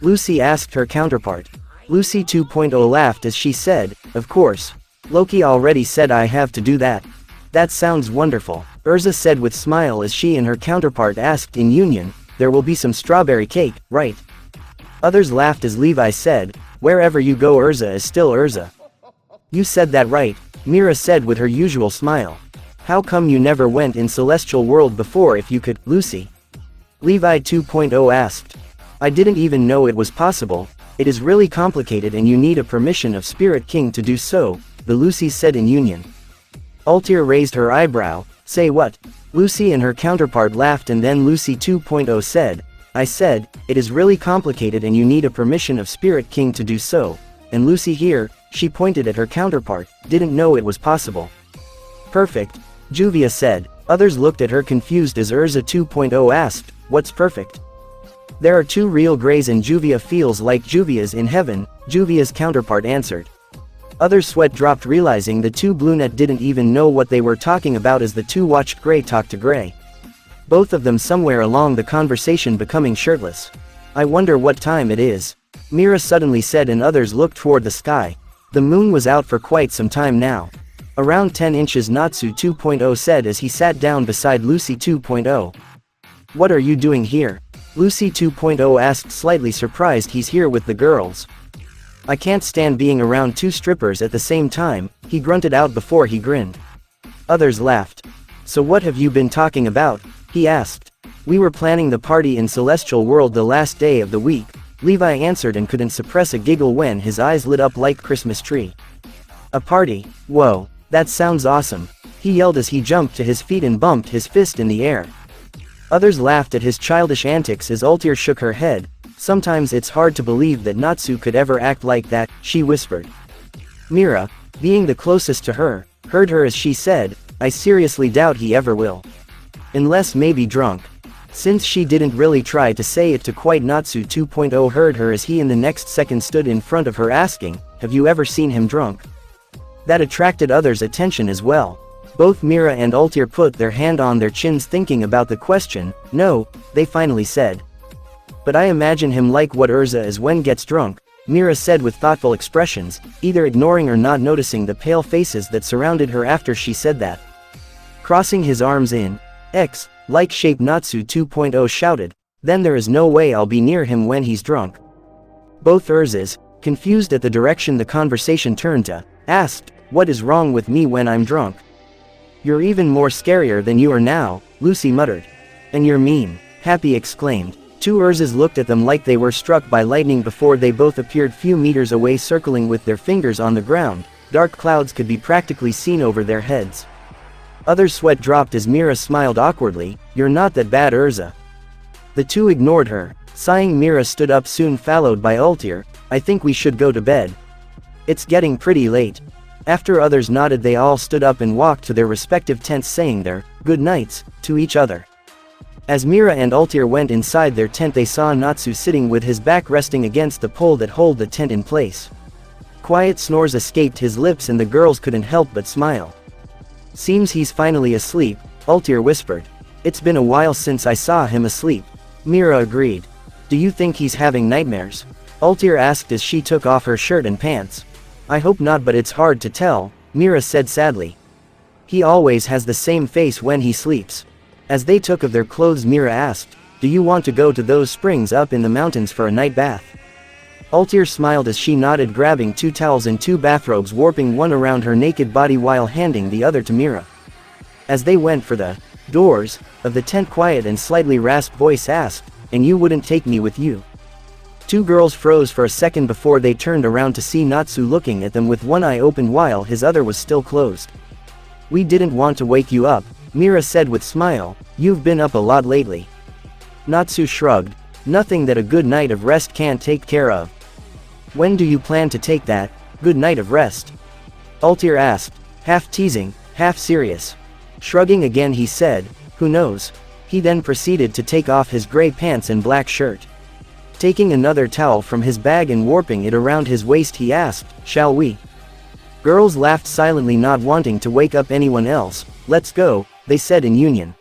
Lucy asked her counterpart. Lucy 2.0 laughed as she said, "Of course. Loki already said I have to do that." "That sounds wonderful," Urza said with smile as she and her counterpart asked in union, "There will be some strawberry cake, right?" Others laughed as Levi said, "Wherever you go, Urza is still Urza." "You said that right," Mira said with her usual smile. "How come you never went in Celestial World before if you could, Lucy?" Levi 2.0 asked. "I didn't even know it was possible. It is really complicated and you need a permission of Spirit King to do so," the Lucy said in union. Altair raised her eyebrow. "Say what?" Lucy and her counterpart laughed, and then Lucy 2.0 said, "I said, it is really complicated and you need a permission of Spirit King to do so, and Lucy here," she pointed at her counterpart, "didn't know it was possible." "Perfect," Juvia said. Others looked at her confused as Urza 2.0 asked, "What's perfect?" "There are two real Greys and Juvia feels like Juvia's in heaven," Juvia's counterpart answered. Others' sweat dropped, realizing the two Bluenet didn't even know what they were talking about as the two watched Gray talk to Gray. Both of them somewhere along the conversation becoming shirtless. "I wonder what time it is," Mira suddenly said, and others looked toward the sky. The moon was out for quite some time now. "Around 10 inches, Natsu 2.0 said as he sat down beside Lucy 2.0. "What are you doing here?" Lucy 2.0 asked, slightly surprised. "He's here with the girls. I can't stand being around two strippers at the same time," he grunted out before he grinned. Others laughed. "So what have you been talking about?" he asked. We were planning the party in Celestial World the last day of the week, Levi answered and couldn't suppress a giggle when his eyes lit up like Christmas tree. A party? Whoa, that sounds awesome, he yelled as he jumped to his feet and bumped his fist in the air. Others laughed at his childish antics as Altair shook her head. Sometimes it's hard to believe that Natsu could ever act like that, she whispered. Mira, being the closest to her, heard her as she said, I seriously doubt he ever will. Unless maybe drunk. Since she didn't really try to say it to quite, Natsu 2.0 heard her as he in the next second stood in front of her asking, have you ever seen him drunk? That attracted others' attention as well. Both Mira and Altair put their hand on their chins thinking about the question. No, they finally said. But I imagine him like what Urza is when gets drunk, Mira said with thoughtful expressions, either ignoring or not noticing the pale faces that surrounded her after she said that. Crossing his arms in X-like shape, Natsu 2.0 shouted, then there is no way I'll be near him when he's drunk. Both Urzas, confused at the direction the conversation turned to, asked, what is wrong with me when I'm drunk? You're even more scarier than you are now, Lucy muttered. And you're mean, Happy exclaimed. Two Urzas looked at them like they were struck by lightning before they both appeared few meters away, circling with their fingers on the ground. Dark clouds could be practically seen over their heads. Others' sweat dropped as Mira smiled awkwardly, you're not that bad, Urza. The two ignored her. Sighing, Mira stood up, soon followed by Altair. I think we should go to bed. It's getting pretty late. After others nodded, they all stood up and walked to their respective tents, saying their good nights to each other. As Mira and Altair went inside their tent, they saw Natsu sitting with his back resting against the pole that held the tent in place. Quiet snores escaped his lips and the girls couldn't help but smile. Seems he's finally asleep, Altair whispered. It's been a while since I saw him asleep. Mira agreed. Do you think he's having nightmares? Altair asked as she took off her shirt and pants. I hope not, but it's hard to tell, Mira said sadly. He always has the same face when he sleeps. As they took off their clothes, Mira asked, do you want to go to those springs up in the mountains for a night bath? Altair smiled as she nodded, grabbing 2 towels and 2 bathrobes, warping one around her naked body while handing the other to Mira. As they went for the doors of the tent, quiet and slightly rasped voice asked, and you wouldn't take me with you? 2 girls froze for a second before they turned around to see Natsu looking at them with one eye open while his other was still closed. We didn't want to wake you up, Mira said with smile, you've been up a lot lately. Natsu shrugged, nothing that a good night of rest can't take care of. When do you plan to take that good night of rest? Altair asked, half teasing, half serious. Shrugging again, he said, who knows? He then proceeded to take off his gray pants and black shirt. Taking another towel from his bag and warping it around his waist, he asked, shall we? Girls laughed silently, not wanting to wake up anyone else. Let's go, they said in union.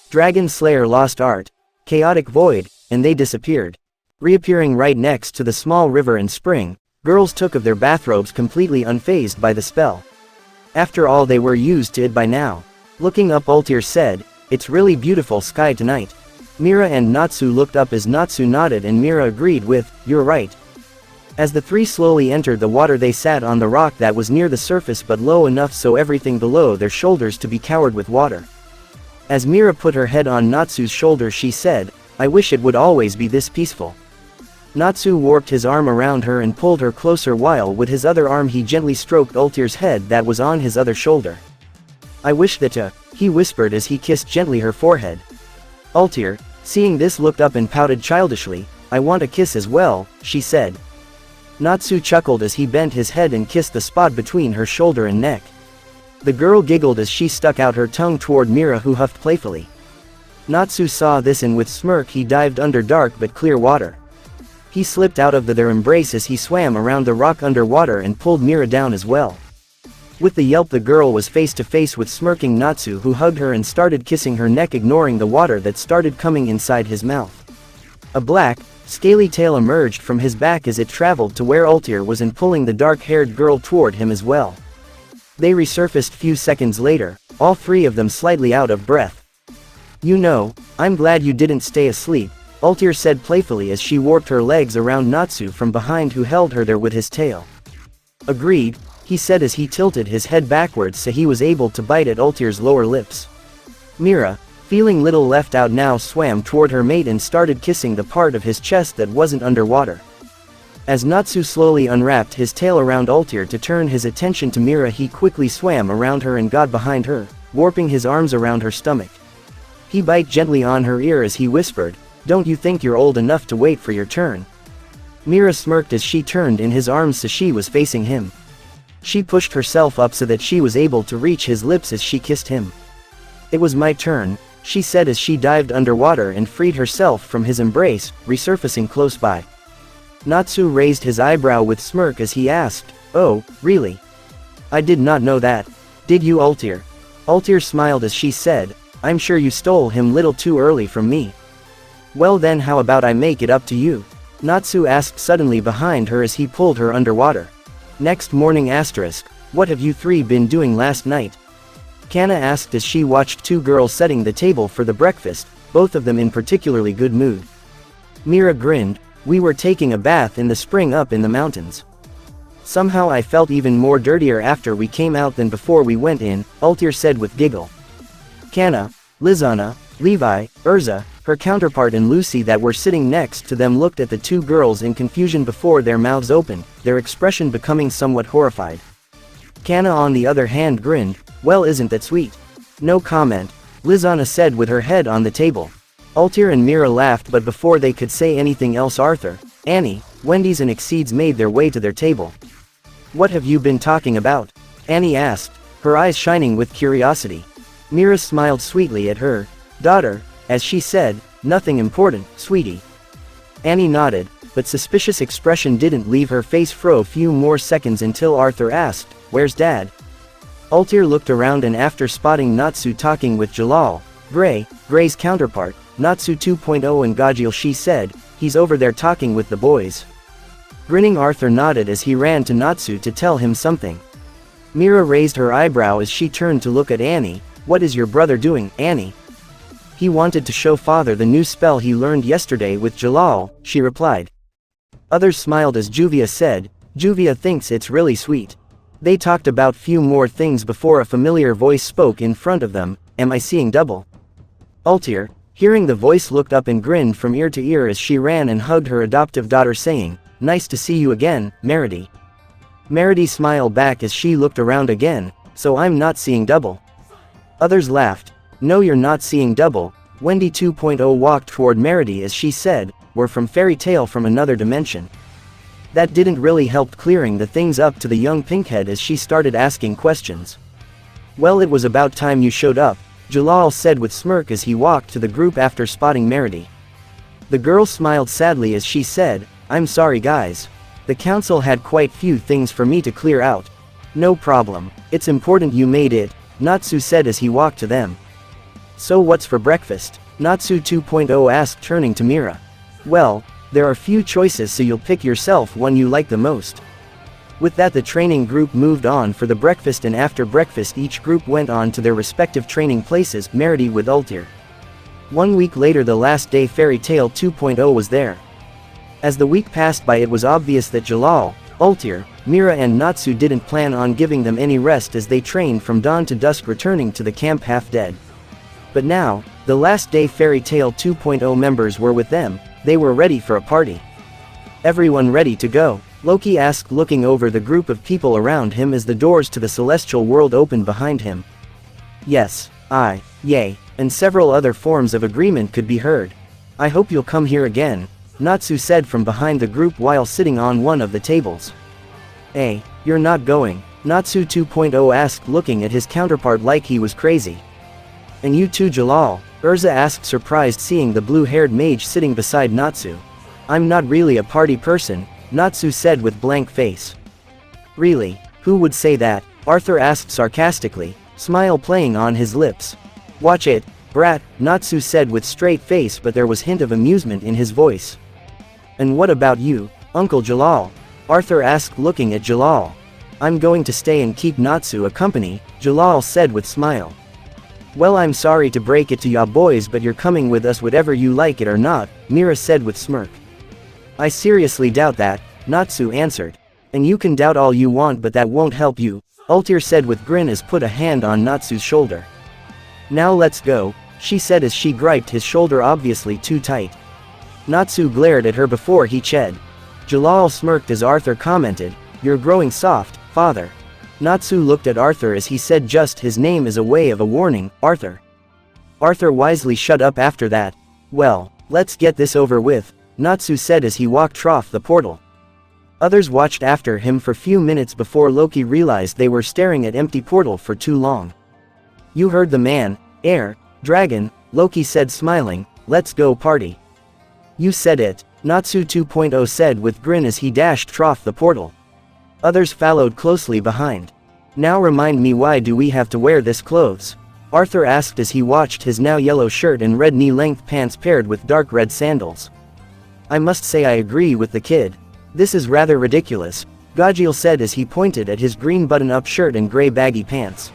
Dragon Slayer, Lost Art, Chaotic Void, and they disappeared. Reappearing right next to the small river and spring, girls took off their bathrobes, completely unfazed by the spell. After all, they were used to it by now. Looking up, Altair said, it's really beautiful sky tonight. Mira and Natsu looked up as Natsu nodded and Mira agreed with, you're right. As the three slowly entered the water, they sat on the rock that was near the surface but low enough so everything below their shoulders to be covered with water. As Mira put her head on Natsu's shoulder, she said, I wish it would always be this peaceful. Natsu warped his arm around her and pulled her closer while with his other arm he gently stroked Altair's head that was on his other shoulder. I wish that he whispered as he kissed gently her forehead. Altair, seeing this, looked up and pouted childishly. I want a kiss as well, she said. Natsu chuckled as he bent his head and kissed the spot between her shoulder and neck. The girl giggled as she stuck out her tongue toward Mira, who huffed playfully. Natsu saw this and with smirk he dived under dark but clear water. He slipped out of their embrace as he swam around the rock underwater and pulled Mira down as well. With the yelp, the girl was face to face with smirking Natsu, who hugged her and started kissing her neck, ignoring the water that started coming inside his mouth. A black, scaly tail emerged from his back as it traveled to where Altair was and pulling the dark-haired girl toward him as well. They resurfaced few seconds later, all three of them slightly out of breath. You know, I'm glad you didn't stay asleep, Altair said playfully as she warped her legs around Natsu from behind, who held her there with his tail. Agreed, he said as he tilted his head backwards so he was able to bite at Altair's lower lips. Mira, feeling little left out now swam toward her mate and started kissing the part of his chest that wasn't underwater. As Natsu slowly unwrapped his tail around Altair to turn his attention to Mira, he quickly swam around her and got behind her, warping his arms around her stomach. He bit gently on her ear as he whispered, "Don't you think you're old enough to wait for your turn?" Mira smirked as she turned in his arms so she was facing him. She pushed herself up so that she was able to reach his lips as she kissed him. "It was my turn," she said as she dived underwater and freed herself from his embrace, resurfacing close by. Natsu raised his eyebrow with smirk as he asked, "Oh, really? I did not know that. Did you, Altair?" Altair smiled as she said, "I'm sure you stole him little too early from me." "Well then, how about I make it up to you?" Natsu asked suddenly behind her as he pulled her underwater. Next morning asterisk, "What have you three been doing last night?" Kana asked as she watched two girls setting the table for the breakfast, both of them in particularly good mood. Mira grinned, "We were taking a bath in the spring up in the mountains. Somehow I felt even more dirtier after we came out than before we went in," Altair said with giggle. Kana, Lizana, Levi, Urza, her counterpart and Lucy that were sitting next to them looked at the two girls in confusion before their mouths opened, their expression becoming somewhat horrified. Kana on the other hand grinned, "Well, isn't that sweet?" "No comment," Lizana said with her head on the table. Altair and Mira laughed, but before they could say anything else, Arthur, Annie, Wendy's and Exceeds made their way to their table. "What have you been talking about?" Annie asked, her eyes shining with curiosity. Mira smiled sweetly at her daughter, as she said, "Nothing important, sweetie." Annie nodded, but suspicious expression didn't leave her face for a few more seconds until Arthur asked, "Where's Dad?" Altair looked around and after spotting Natsu talking with Jalal, Gray's counterpart, Natsu 2.0 and Gajil, she said, "He's over there talking with the boys." Grinning, Arthur nodded as he ran to Natsu to tell him something. Mira raised her eyebrow as she turned to look at Annie. "What is your brother doing, Annie?" "He wanted to show father the new spell he learned yesterday with Jalal," she replied. Others smiled as Juvia said, "Juvia thinks it's really sweet." They talked about few more things before a familiar voice spoke in front of them, "Am I seeing double?" Altair, hearing the voice, looked up and grinned from ear to ear as she ran and hugged her adoptive daughter saying, "Nice to see you again, Meredy." Meredy smiled back as she looked around again, "So I'm not seeing double?" Others laughed. "No, you're not seeing double." Wendy 2.0 walked toward Meredy as she said, "We're from Fairy Tale from another dimension." That didn't really help clearing the things up to the young pinkhead as she started asking questions. "Well, it was about time you showed up," Jalal said with smirk as he walked to the group after spotting Meredy. The girl smiled sadly as she said, "I'm sorry guys. The council had quite few things for me to clear out." "No problem. It's important you made it," Natsu said as he walked to them. "So what's for breakfast?" Natsu 2.0 asked, turning to Mira. "Well, there are few choices, so you'll pick yourself one you like the most." With that, the training group moved on for the breakfast, and after breakfast each group went on to their respective training places, Meredy with Altair. 1 week later, the last day, Fairy Tale 2.0 was there. As the week passed by, it was obvious that Jalal, Altair, Mira and Natsu didn't plan on giving them any rest as they trained from dawn to dusk, returning to the camp half dead. But now, the last day Fairy Tale 2.0 members were with them, they were ready for a party. "Everyone ready to go?" Loki asked, looking over the group of people around him as the doors to the celestial world opened behind him. "Yes, yay," and several other forms of agreement could be heard. "I hope you'll come here again," Natsu said from behind the group while sitting on one of the tables. "Hey, you're not going?" Natsu 2.0 asked, looking at his counterpart like he was crazy. "And you too, Jalal?" Urza asked, surprised seeing the blue-haired mage sitting beside Natsu. "I'm not really a party person," Natsu said with blank face. "Really? Who would say that?" Arthur asked sarcastically, smile playing on his lips. "Watch it, brat," Natsu said with straight face, but there was hint of amusement in his voice. "And what about you, Uncle Jalal?" Arthur asked, looking at Jalal. "I'm going to stay and keep Natsu a company," Jalal said with smile. "Well, I'm sorry to break it to ya boys, but you're coming with us whatever you like it or not," Mira said with smirk. "I seriously doubt that," Natsu answered. "And you can doubt all you want, but that won't help you," Altair said with grin as put a hand on Natsu's shoulder. "Now let's go." she said as she griped his shoulder obviously too tight. Natsu glared at her before he ched. Jalal smirked as Arthur commented, "You're growing soft, father." Natsu looked at Arthur as he said just his name as a way of a warning, "Arthur." Arthur wisely shut up after that. "Well, let's get this over with," Natsu said as he walked off the portal. Others watched after him for few minutes before Loki realized they were staring at empty portal for too long. "You heard the man, air, dragon," Loki said smiling, "let's go party." "You said it," Natsu 2.0 said with grin as he dashed off the portal. Others followed closely behind. "Now remind me, why do we have to wear this clothes?" Arthur asked as he watched his now yellow shirt and red knee-length pants paired with dark red sandals. "I must say I agree with the kid. This is rather ridiculous," Gajil said as he pointed at his green button-up shirt and gray baggy pants.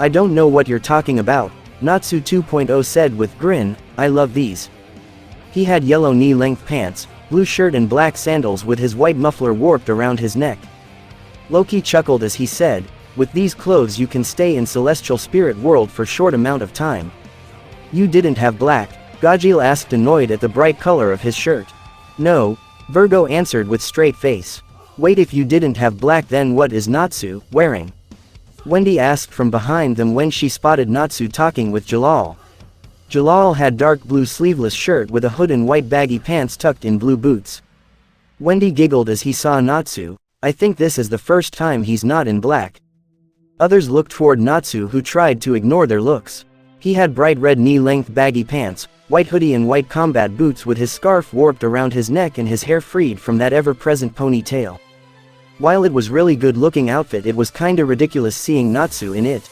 "I don't know what you're talking about," Natsu 2.0 said with grin, "I love these." He had yellow knee-length pants, blue shirt and black sandals with his white muffler warped around his neck. Loki chuckled as he said, "With these clothes you can stay in Celestial Spirit World for short amount of time." "You didn't have black?" Gajil asked, annoyed at the bright color of his shirt. "No," Virgo answered with straight face. "Wait, if you didn't have black, then what is Natsu wearing?" Wendy asked from behind them when she spotted Natsu talking with Jalal. Jalal had dark blue sleeveless shirt with a hood and white baggy pants tucked in blue boots. Wendy giggled as he saw Natsu. "I think this is the first time he's not in black." Others looked toward Natsu, who tried to ignore their looks. He had bright red knee-length baggy pants, white hoodie and white combat boots with his scarf warped around his neck and his hair freed from that ever-present ponytail. While it was really good-looking outfit, it was kinda ridiculous seeing Natsu in it.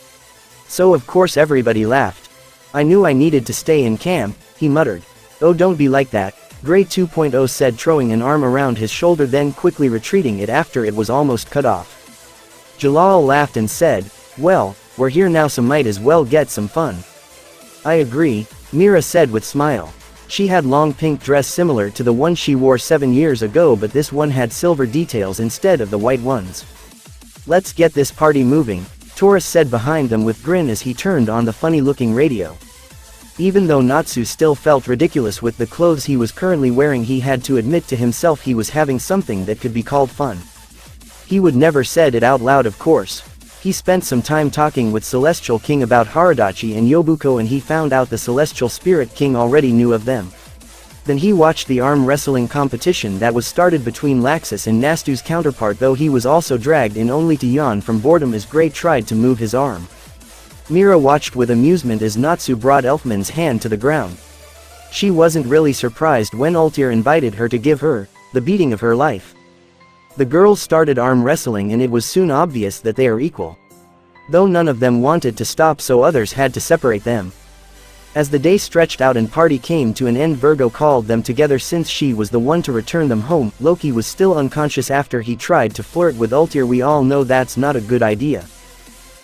So of course everybody laughed. "I knew I needed to stay in camp," he muttered. "Oh, don't be like that," Gray 2.0 said, throwing an arm around his shoulder then quickly retreating it after it was almost cut off. Jalal laughed and said, "Well, we're here now, so might as well get some fun." "I agree," Mira said with smile. She had long pink dress similar to the one she wore 7 years ago, but this one had silver details instead of the white ones. "Let's get this party moving," Taurus said behind them with grin as he turned on the funny-looking radio. Even though Natsu still felt ridiculous with the clothes he was currently wearing, he had to admit to himself he was having something that could be called fun. He would never said it out loud, of course. He spent some time talking with Celestial King about Haradachi and Yobuko, and he found out the Celestial Spirit King already knew of them. Then he watched the arm wrestling competition that was started between Laxus and Nastu's counterpart, though he was also dragged in only to yawn from boredom as Gray tried to move his arm. Mira watched with amusement as Natsu brought Elfman's hand to the ground. She wasn't really surprised when Ultir invited her to give her the beating of her life. The girls started arm wrestling, and it was soon obvious that they are equal. Though none of them wanted to stop, so others had to separate them. As the day stretched out and party came to an end, Virgo called them together since she was the one to return them home. Loki was still unconscious after he tried to flirt with Ultir. "We all know that's not a good idea.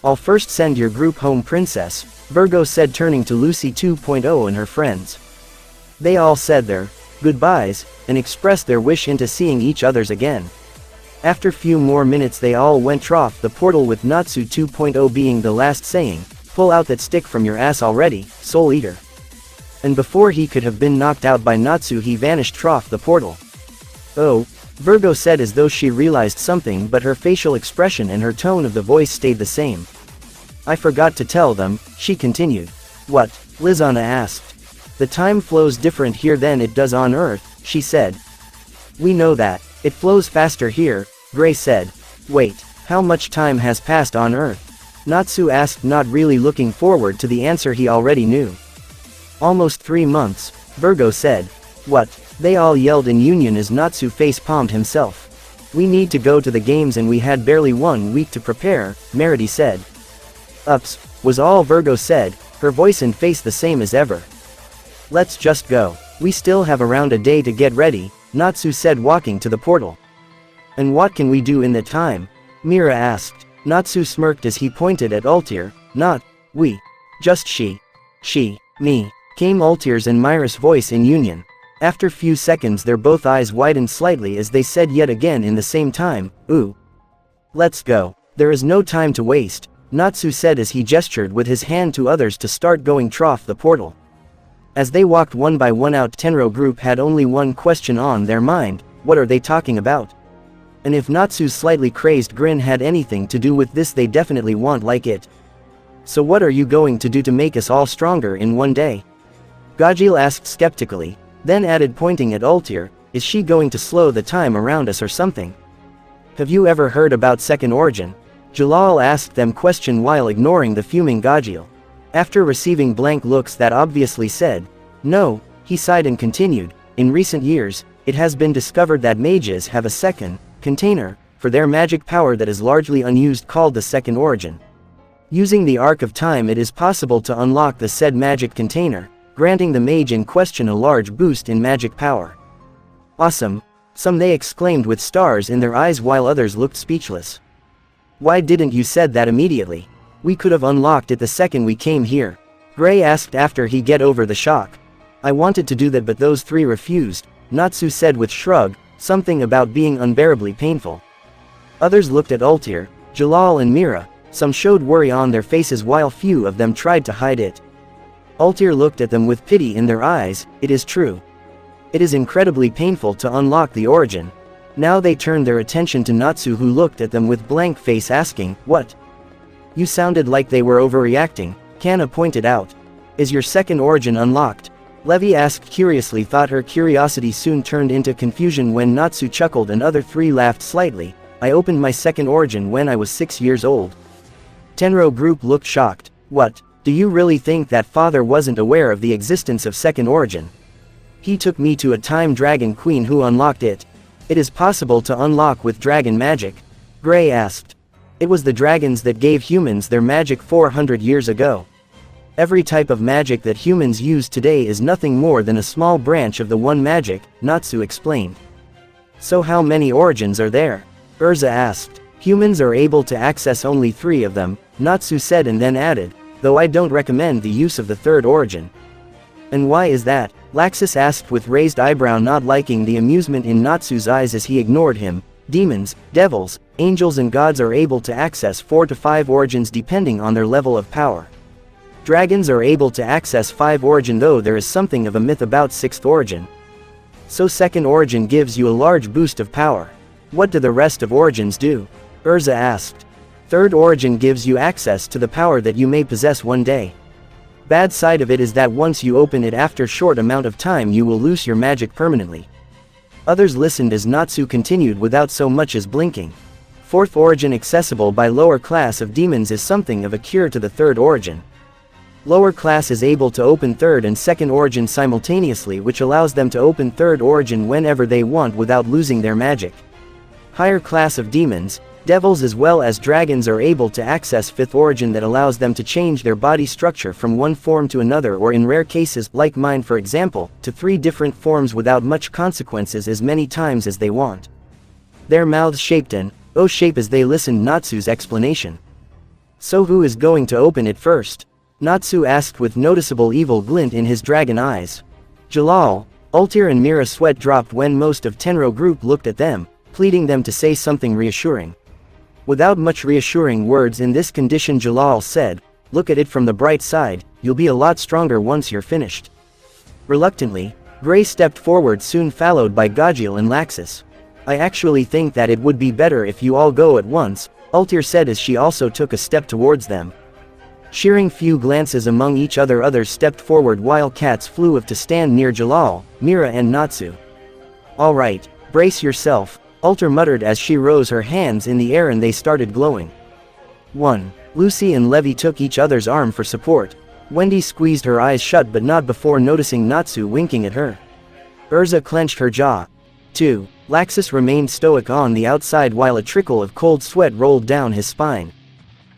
I'll first send your group home, princess," Virgo said, turning to Lucy 2.0 and her friends. They all said their goodbyes and expressed their wish into seeing each other's again. After few more minutes they all went off the portal, with Natsu 2.0 being the last, saying, "Pull out that stick from your ass already, Soul Eater." And before he could have been knocked out by Natsu, he vanished off the portal. "Oh," Virgo said as though she realized something, but her facial expression and her tone of the voice stayed the same. "I forgot to tell them," she continued. "What?" Lizana asked. "The time flows different here than it does on Earth," she said. "We know that. It flows faster here," Gray said. "Wait, how much time has passed on Earth?" Natsu asked, not really looking forward to the answer he already knew. "Almost 3 months, Virgo said. "What?" they all yelled in union as Natsu face-palmed himself. "We need to go to the games and we had barely 1 week to prepare," Merity said. "Ups," was all Virgo said, her voice and face the same as ever. "Let's just go. We still have around a day to get ready," Natsu said, walking to the portal. "And what can we do in that time?" Mira asked. Natsu smirked as he pointed at Ultir. "Not we. Just she, me," came Ultir's and Myra's voice in union. After few seconds their both eyes widened slightly as they said yet again in the same time, "Ooh. Let's go. There is no time to waste." Natsu said as he gestured with his hand to others to start going trough the portal. As they walked one by one out, Tenro group had only one question on their mind: what are they talking about? And if Natsu's slightly crazed grin had anything to do with this, they definitely won't like it. So what are you going to do to make us all stronger in one day? Gajil asked skeptically, then added pointing at Altair, is she going to slow the time around us or something? Have you ever heard about second origin? Jalal asked them question while ignoring the fuming Gajil. After receiving blank looks that obviously said, no, he sighed and continued, in recent years, it has been discovered that mages have a second container for their magic power that is largely unused called the second origin. Using the Arc of Time, it is possible to unlock the said magic container, granting the mage in question a large boost in magic power. Awesome! Some they exclaimed with stars in their eyes while others looked speechless. Why didn't you said that immediately? We could have unlocked it the second we came here. Gray asked after he get over the shock. I wanted to do that but those three refused, Natsu said with shrug, something about being unbearably painful. Others looked at Altair, Jalal and Mira, some showed worry on their faces while few of them tried to hide it. Altair looked at them with pity in their eyes, it is true. It is incredibly painful to unlock the origin. Now they turned their attention to Natsu, who looked at them with blank face asking, what? You sounded like they were overreacting, Kana pointed out. Is your second origin unlocked? Levi asked curiously, thought her curiosity soon turned into confusion when Natsu chuckled and other three laughed slightly. I opened my second origin when I was 6 years old. Tenro group looked shocked. What? Do you really think that father wasn't aware of the existence of second origin? He took me to a time dragon queen who unlocked it. It is possible to unlock with dragon magic? Gray asked. It was the dragons that gave humans their magic 400 years ago. Every type of magic that humans use today is nothing more than a small branch of the one magic, Natsu explained. So how many origins are there? Urza asked. Humans are able to access only 3 of them, Natsu said and then added, though I don't recommend the use of the third origin. And why is that? Laxus asked with raised eyebrow, not liking the amusement in Natsu's eyes as he ignored him. Demons, devils, angels and gods are able to access 4 to 5 origins depending on their level of power. Dragons are able to access 5 origin, though there is something of a myth about 6th origin. So second origin gives you a large boost of power. What do the rest of origins do? Urza asked. Third origin gives you access to the power that you may possess one day. Bad side of it is that once you open it after short amount of time you will lose your magic permanently. Others listened as Natsu continued without so much as blinking. Fourth origin accessible by lower class of demons is something of a cure to the third origin. Lower class is able to open third and second origin simultaneously, which allows them to open third origin whenever they want without losing their magic. Higher class of demons, devils as well as dragons are able to access fifth origin that allows them to change their body structure from one form to another, or in rare cases, like mine for example, to 3 different forms without much consequences as many times as they want. Their mouths shaped an O shape as they listened Natsu's explanation. So who is going to open it first? Natsu asked with noticeable evil glint in his dragon eyes. Jalal, Altair and Mira sweat dropped when most of Tenro group looked at them, pleading them to say something reassuring. Without much reassuring words in this condition, Jalal said, look at it from the bright side, you'll be a lot stronger once you're finished. Reluctantly, Gray stepped forward, soon followed by Gajil and Laxus. I actually think that it would be better if you all go at once, Altair said as she also took a step towards them. Shearing few glances among each other, others stepped forward while cats flew up to stand near Jalal, Mira and Natsu. All right, brace yourself, Altair muttered as she rose her hands in the air and they started glowing. 1. Lucy and Levi took each other's arm for support. Wendy squeezed her eyes shut but not before noticing Natsu winking at her. Urza clenched her jaw. 2. Laxus remained stoic on the outside while a trickle of cold sweat rolled down his spine.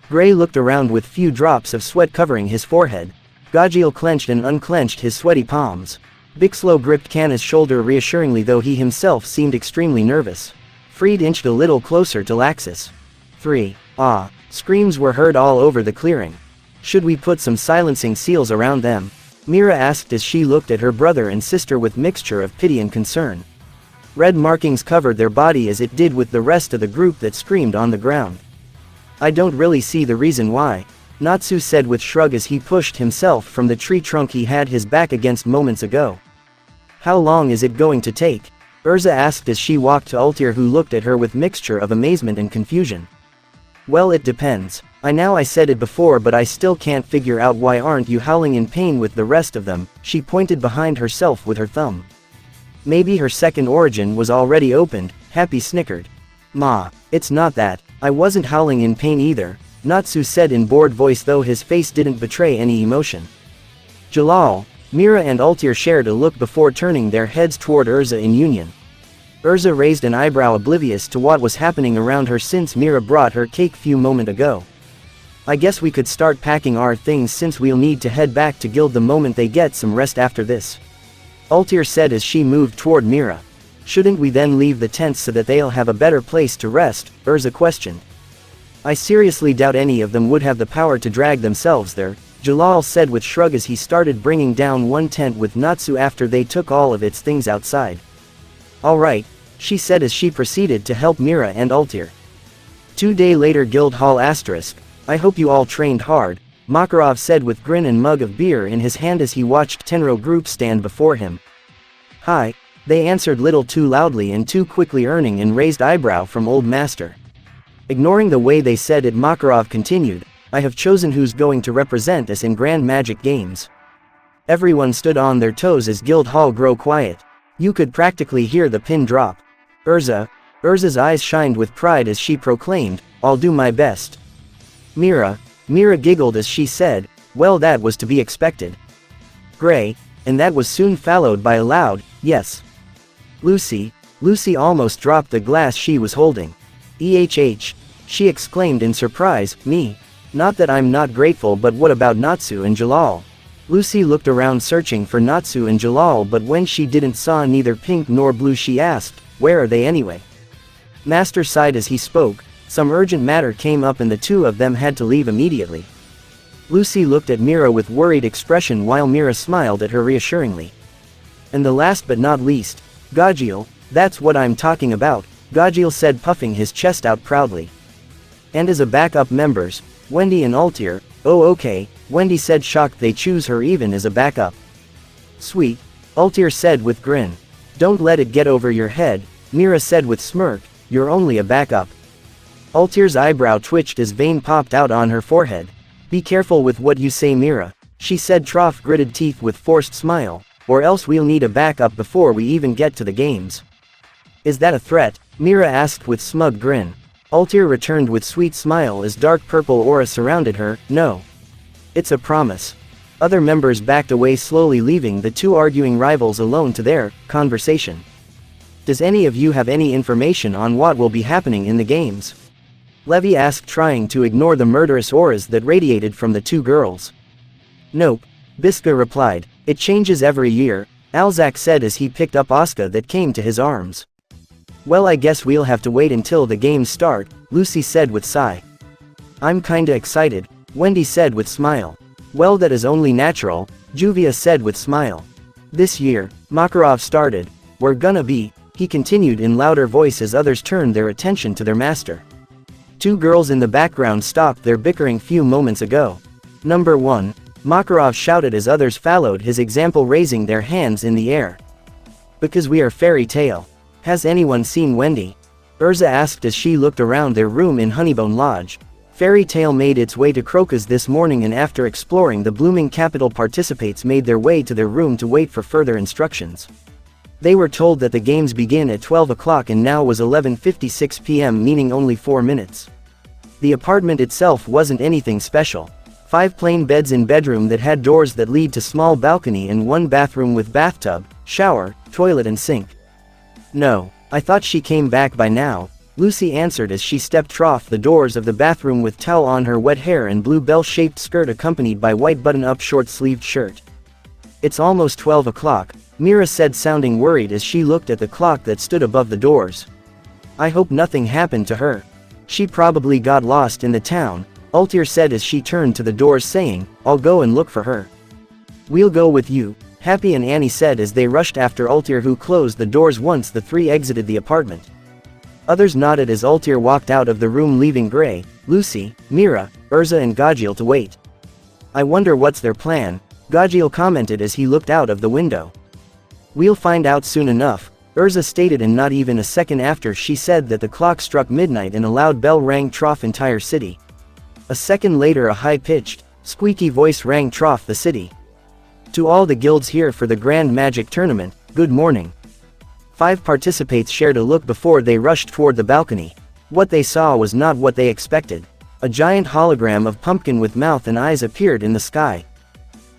Gray looked around with few drops of sweat covering his forehead. Gajil clenched and unclenched his sweaty palms. Bixlow gripped Kana's shoulder reassuringly, though he himself seemed extremely nervous. Freed inched a little closer to Laxus. 3. Ah! Screams were heard all over the clearing. Should we put some silencing seals around them? Mira asked as she looked at her brother and sister with mixture of pity and concern. Red markings covered their body as it did with the rest of the group that screamed on the ground. I don't really see the reason why, Natsu said with shrug as he pushed himself from the tree trunk he had his back against moments ago. How long is it going to take? Urza asked as she walked to Altair, who looked at her with mixture of amazement and confusion. Well, it depends. I said it before, but I still can't figure out why aren't you howling in pain with the rest of them. She pointed behind herself with her thumb. Maybe her second origin was already opened, Happy snickered. Ma, it's not that, I wasn't howling in pain either, Natsu said in bored voice, though his face didn't betray any emotion. Jalal, Mira and Altair shared a look before turning their heads toward Urza in union. Urza raised an eyebrow, oblivious to what was happening around her since Mira brought her cake few moments ago. I guess we could start packing our things since we'll need to head back to guild the moment they get some rest after this, Altair said as she moved toward Mira. Shouldn't we then leave the tents so that they'll have a better place to rest? Urza questioned. I seriously doubt any of them would have the power to drag themselves there, Jalal said with shrug as he started bringing down one tent with Natsu after they took all of its things outside. Alright, she said as she proceeded to help Mira and Altair. 2 days later, Guild Hall *. I hope you all trained hard, Makarov said with grin and mug of beer in his hand as he watched Tenro group stand before him. Hi, they answered little too loudly and too quickly, earning an raised eyebrow from Old Master. Ignoring the way they said it, Makarov continued, I have chosen who's going to represent us in Grand Magic Games. Everyone stood on their toes as Guild Hall grew quiet. You could practically hear the pin drop. Urza's eyes shined with pride as she proclaimed, I'll do my best. Mira giggled as she said, well, that was to be expected. Gray, and that was soon followed by a loud, yes. Lucy almost dropped the glass she was holding. She exclaimed in surprise, me? Not that I'm not grateful, but what about Natsu and Jalal? Lucy looked around searching for Natsu and Jalal, but when she didn't saw neither pink nor blue, she asked, where are they anyway? Master sighed as he spoke, some urgent matter came up and the two of them had to leave immediately. Lucy looked at Mira with worried expression while Mira smiled at her reassuringly. And the last but not least, Gajil, that's what I'm talking about, Gajil said, puffing his chest out proudly. And as a backup members, Wendy and Altair. Oh okay, Wendy said, shocked they choose her even as a backup. Sweet, Altair said with grin. Don't let it get over your head, Mira said with smirk, you're only a backup. Altair's eyebrow twitched as vein popped out on her forehead. Be careful with what you say, Mira, she said, trough gritted teeth with forced smile, or else we'll need a backup before we even get to the games. Is that a threat? Mira asked with smug grin. Altair returned with sweet smile as dark purple aura surrounded her, no. It's a promise. Other members backed away slowly, leaving the two arguing rivals alone to their conversation. Does any of you have any information on what will be happening in the games? Levi asked, trying to ignore the murderous auras that radiated from the two girls. Nope, Biska replied. It changes every year, Alzak said as he picked up Asuka that came to his arms. Well, I guess we'll have to wait until the games start, Lucy said with sigh. I'm kinda excited, Wendy said with smile. Well, that is only natural, Juvia said with smile. This year, Makarov started, we're gonna be, he continued in louder voice as others turned their attention to their master. Two girls in the background stopped their bickering few moments ago. Number 1, Makarov shouted as others followed his example, raising their hands in the air. Because we are Fairy Tail. Has anyone seen Wendy? Urza asked as she looked around their room in Honeybone Lodge. Fairy Tail made its way to Crocus this morning, and after exploring the blooming capital, participants made their way to their room to wait for further instructions. They were told that the games begin at 12 o'clock and now was 11:56 p.m., meaning only 4 minutes. The apartment itself wasn't anything special. 5 plain beds in bedroom that had doors that lead to small balcony, and 1 bathroom with bathtub, shower, toilet and sink. No, I thought she came back by now, Lucy answered as she stepped off the doors of the bathroom with towel on her wet hair and blue bell-shaped skirt accompanied by white button-up short-sleeved shirt. It's almost 12 o'clock, Mira said, sounding worried as she looked at the clock that stood above the doors. I hope nothing happened to her. She probably got lost in the town, Altair said as she turned to the doors, saying, I'll go and look for her. We'll go with you, Happy and Annie said as they rushed after Altair, who closed the doors once the three exited the apartment. Others nodded as Altair walked out of the room, leaving Gray, Lucy, Mira, Urza and Gajil to wait. "I wonder what's their plan," Gajil commented as he looked out of the window. "We'll find out soon enough," Urza stated, and not even a second after she said that the clock struck midnight and a loud bell rang trough entire city. A second later a high-pitched, squeaky voice rang trough the city. "To all the guilds here for the Grand Magic Tournament, good morning." 5 participants shared a look before they rushed toward the balcony. What they saw was not what they expected. A giant hologram of Pumpkin with mouth and eyes appeared in the sky.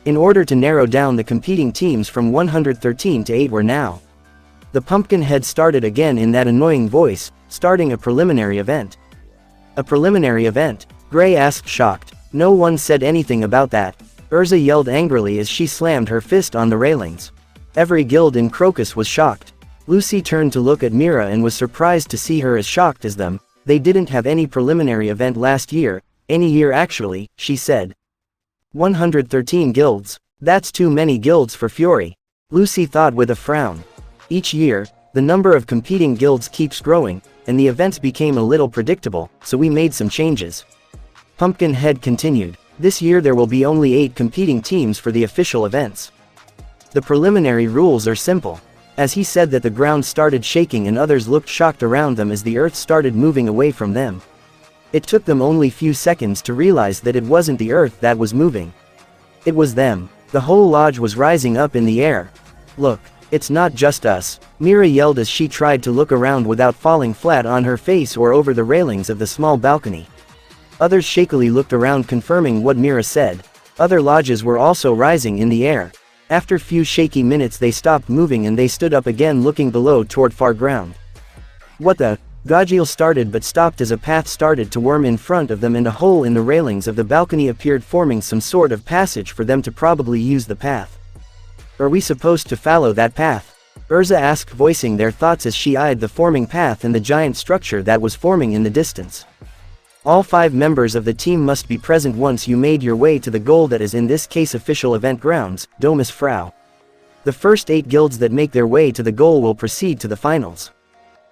In order to narrow down the competing teams from 113 to 8 were now. The Pumpkin head started again in that annoying voice, starting a preliminary event. "A preliminary event?" Gray asked, shocked. "No one said anything about that," Urza yelled angrily as she slammed her fist on the railings. Every guild in Crocus was shocked. Lucy turned to look at Mira and was surprised to see her as shocked as them. "They didn't have any preliminary event last year, any year actually," she said. 113 guilds. That's too many guilds for Fury," Lucy thought with a frown. Each year, the number of competing guilds keeps growing, and the events became a little predictable, so we made some changes. Pumpkinhead continued. "This year there will be only 8 competing teams for the official events. The preliminary rules are simple." As he said that, the ground started shaking and others looked shocked around them as the earth started moving away from them. It took them only few seconds to realize that it wasn't the earth that was moving. It was them. The whole lodge was rising up in the air. "Look, it's not just us," Mira yelled as she tried to look around without falling flat on her face or over the railings of the small balcony. Others shakily looked around, confirming what Mira said. Other lodges were also rising in the air. After few shaky minutes they stopped moving and they stood up again, looking below toward far ground. "What the?" Gajil started but stopped as a path started to worm in front of them and a hole in the railings of the balcony appeared, forming some sort of passage for them to probably use the path. "Are we supposed to follow that path?" Urza asked, voicing their thoughts as she eyed the forming path and the giant structure that was forming in the distance. "All 5 members of the team must be present once you made your way to the goal, that is in this case official event grounds, Domus Frau. The first 8 guilds that make their way to the goal will proceed to the finals,"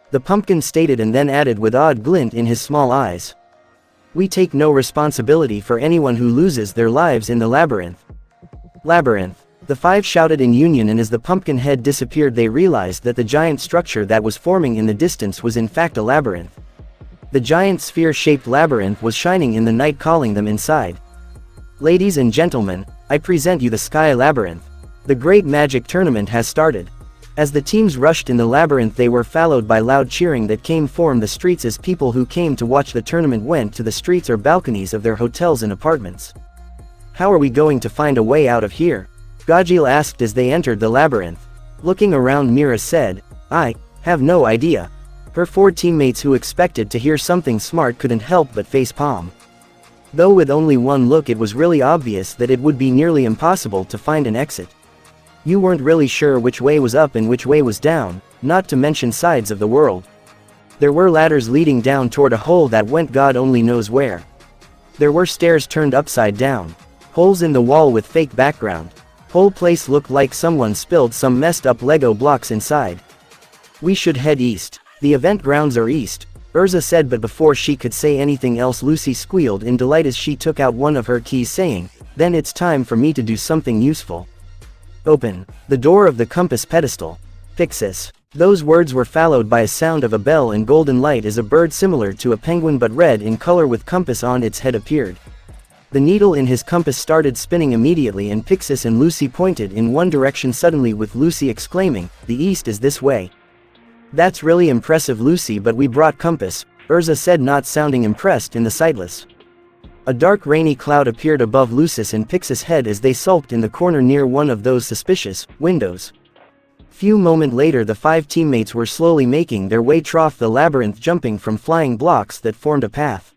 the Pumpkin stated, and then added with odd glint in his small eyes. "We take no responsibility for anyone who loses their lives in the labyrinth." "Labyrinth," the 5 shouted in union, and as the pumpkin head disappeared they realized that the giant structure that was forming in the distance was in fact a labyrinth. The giant sphere-shaped labyrinth was shining in the night, calling them inside. "Ladies and gentlemen, I present you the Sky Labyrinth. The great magic tournament has started." As the teams rushed in the labyrinth they were followed by loud cheering that came from the streets as people who came to watch the tournament went to the streets or balconies of their hotels and apartments. "How are we going to find a way out of here?" Gajil asked as they entered the labyrinth. Looking around, Mira said, "I have no idea." Her 4 teammates who expected to hear something smart couldn't help but face-palm. Though with only one look it was really obvious that it would be nearly impossible to find an exit. You weren't really sure which way was up and which way was down, not to mention sides of the world. There were ladders leading down toward a hole that went God only knows where. There were stairs turned upside down. Holes in the wall with fake background. Whole place looked like someone spilled some messed up Lego blocks inside. "We should head east. The event grounds are east," Urza said, but before she could say anything else Lucy squealed in delight as she took out one of her keys, saying, "Then it's time for me to do something useful. Open the door of the compass pedestal. Pixis." Those words were followed by a sound of a bell and golden light as a bird similar to a penguin but red in color with compass on its head appeared. The needle in his compass started spinning immediately and Pixis and Lucy pointed in one direction suddenly, with Lucy exclaiming, "The east is this way." "That's really impressive, Lucy, but we brought compass," Urza said, not sounding impressed in the sightless. A dark rainy cloud appeared above Lucis and Pixis' head as they sulked in the corner near one of those suspicious windows. Few moments later the 5 teammates were slowly making their way through the labyrinth, jumping from flying blocks that formed a path.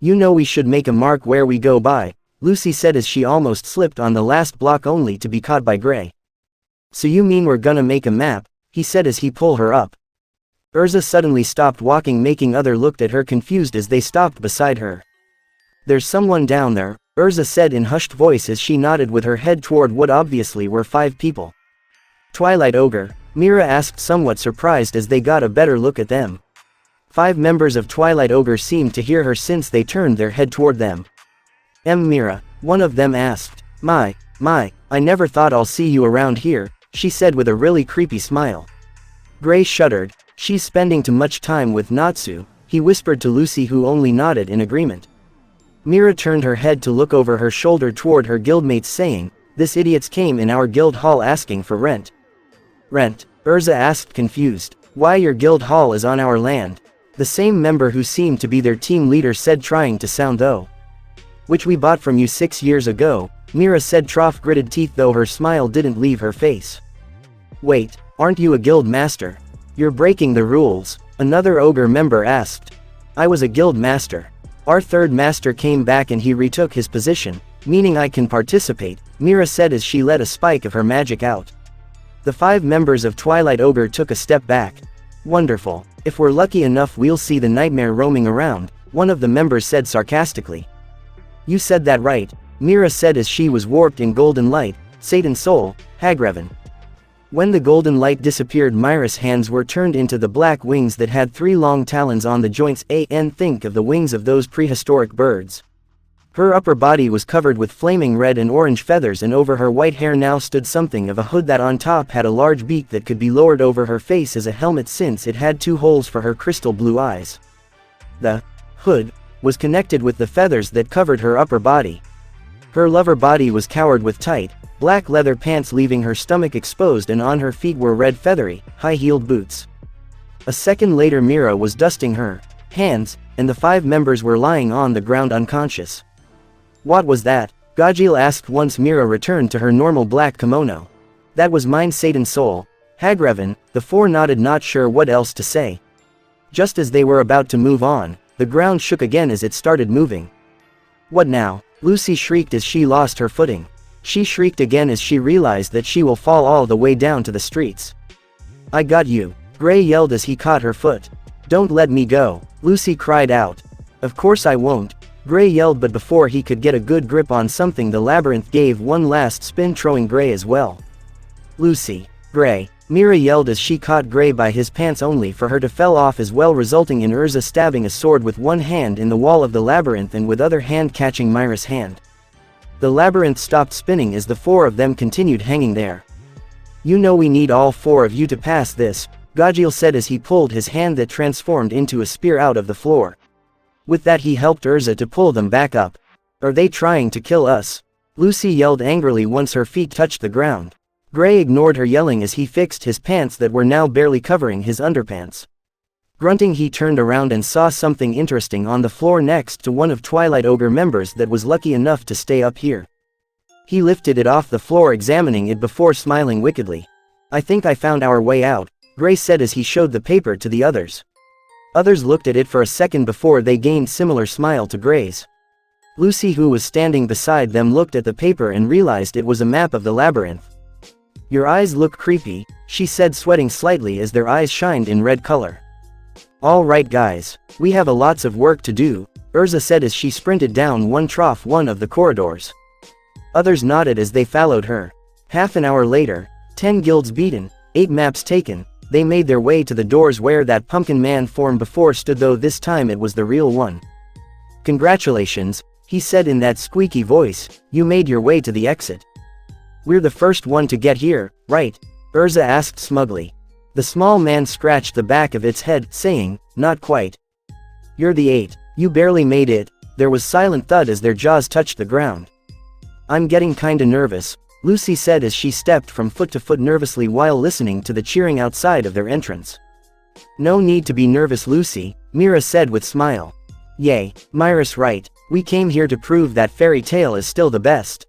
"You know, we should make a mark where we go by," Lucy said as she almost slipped on the last block only to be caught by Gray. "So you mean we're gonna make a map?" he said as he pulled her up. Urza suddenly stopped walking, making others looked at her confused as they stopped beside her. "There's someone down there," Urza said in hushed voice as she nodded with her head toward what obviously were 5 people. "Twilight Ogre?" Mira asked, somewhat surprised as they got a better look at them. 5 members of Twilight Ogre seemed to hear her since they turned their head toward them. Mira, one of them asked. My, I never thought I'll see you around here, she said with a really creepy smile. Gray shuddered. She's spending too much time with Natsu, he whispered to Lucy, who only nodded in agreement. Mira turned her head to look over her shoulder toward her guildmates, saying, "This idiots came in our guild hall asking for rent." Rent? Urza asked, confused. Why, your guild hall is on our land. The same member who seemed to be their team leader said, trying to sound though. Which we bought from you 6 years ago, Mira said, gritted teeth, though her smile didn't leave her face. Wait, aren't you a guild master? You're breaking the rules, another ogre member asked. I was a guild master. Our third master came back and he retook his position, meaning I can participate, Mira said as she let a spike of her magic out. The 5 members of Twilight Ogre took a step back. Wonderful. If we're lucky enough, we'll see the nightmare roaming around, one of the members said sarcastically. You said that right, Mira said as she was warped in golden light, Satan's soul, Hagreven. When the golden light disappeared, Mira's hands were turned into the black wings that had 3 long talons on the joints. Think of the wings of those prehistoric birds. Her upper body was covered with flaming red and orange feathers, and over her white hair now stood something of a hood that on top had a large beak that could be lowered over her face as a helmet, since it had 2 holes for her crystal blue eyes. The hood was connected with the feathers that covered her upper body. Her lower body was covered with tight, black leather pants, leaving her stomach exposed, and on her feet were red feathery, high-heeled boots. A second later, Mira was dusting her hands, and the 5 members were lying on the ground unconscious. What was that? Gajil asked once Mira returned to her normal black kimono. That was mine, Satan's soul, Hagreven. The 4 nodded, not sure what else to say. Just as they were about to move on, the ground shook again as it started moving. What now? Lucy shrieked as she lost her footing. She shrieked again as she realized that she will fall all the way down to the streets. I got you, Gray yelled as he caught her foot. Don't let me go, Lucy cried out. Of course I won't, Gray yelled, but before he could get a good grip on something, the labyrinth gave one last spin, throwing Gray as well. Lucy, Gray, Mira yelled as she caught Gray by his pants, only for her to fell off as well, resulting in Urza stabbing a sword with one hand in the wall of the labyrinth and with other hand catching Mira's hand. The labyrinth stopped spinning as the 4 of them continued hanging there. You know we need all 4 of you to pass this, Gajil said as he pulled his hand that transformed into a spear out of the floor. With that he helped Urza to pull them back up. Are they trying to kill us? Lucy yelled angrily once her feet touched the ground. Gray ignored her yelling as he fixed his pants that were now barely covering his underpants. Grunting, he turned around and saw something interesting on the floor next to one of Twilight Ogre members that was lucky enough to stay up here. He lifted it off the floor, examining it before smiling wickedly. I think I found our way out, Gray said as he showed the paper to the others. Others looked at it for a second before they gained similar smile to Gray's. Lucy, who was standing beside them, looked at the paper and realized it was a map of the labyrinth. Your eyes look creepy, she said, sweating slightly as their eyes shined in red color. All right guys, we have a lots of work to do, Urza said as she sprinted down one of the corridors. Others nodded as they followed her. Half an hour later, 10 guilds beaten, 8 maps taken, they made their way to the doors where that pumpkin man form before stood, though this time it was the real one. Congratulations, he said in that squeaky voice, you made your way to the exit. We're the first one to get here, right? Urza asked smugly. The small man scratched the back of its head, saying, not quite. You're the 8, you barely made it. There was silent thud as their jaws touched the ground. I'm getting kinda nervous, Lucy said as she stepped from foot to foot nervously while listening to the cheering outside of their entrance. No need to be nervous, Lucy, Mira said with smile. Yay, Mira's right, we came here to prove that fairy tale is still the best.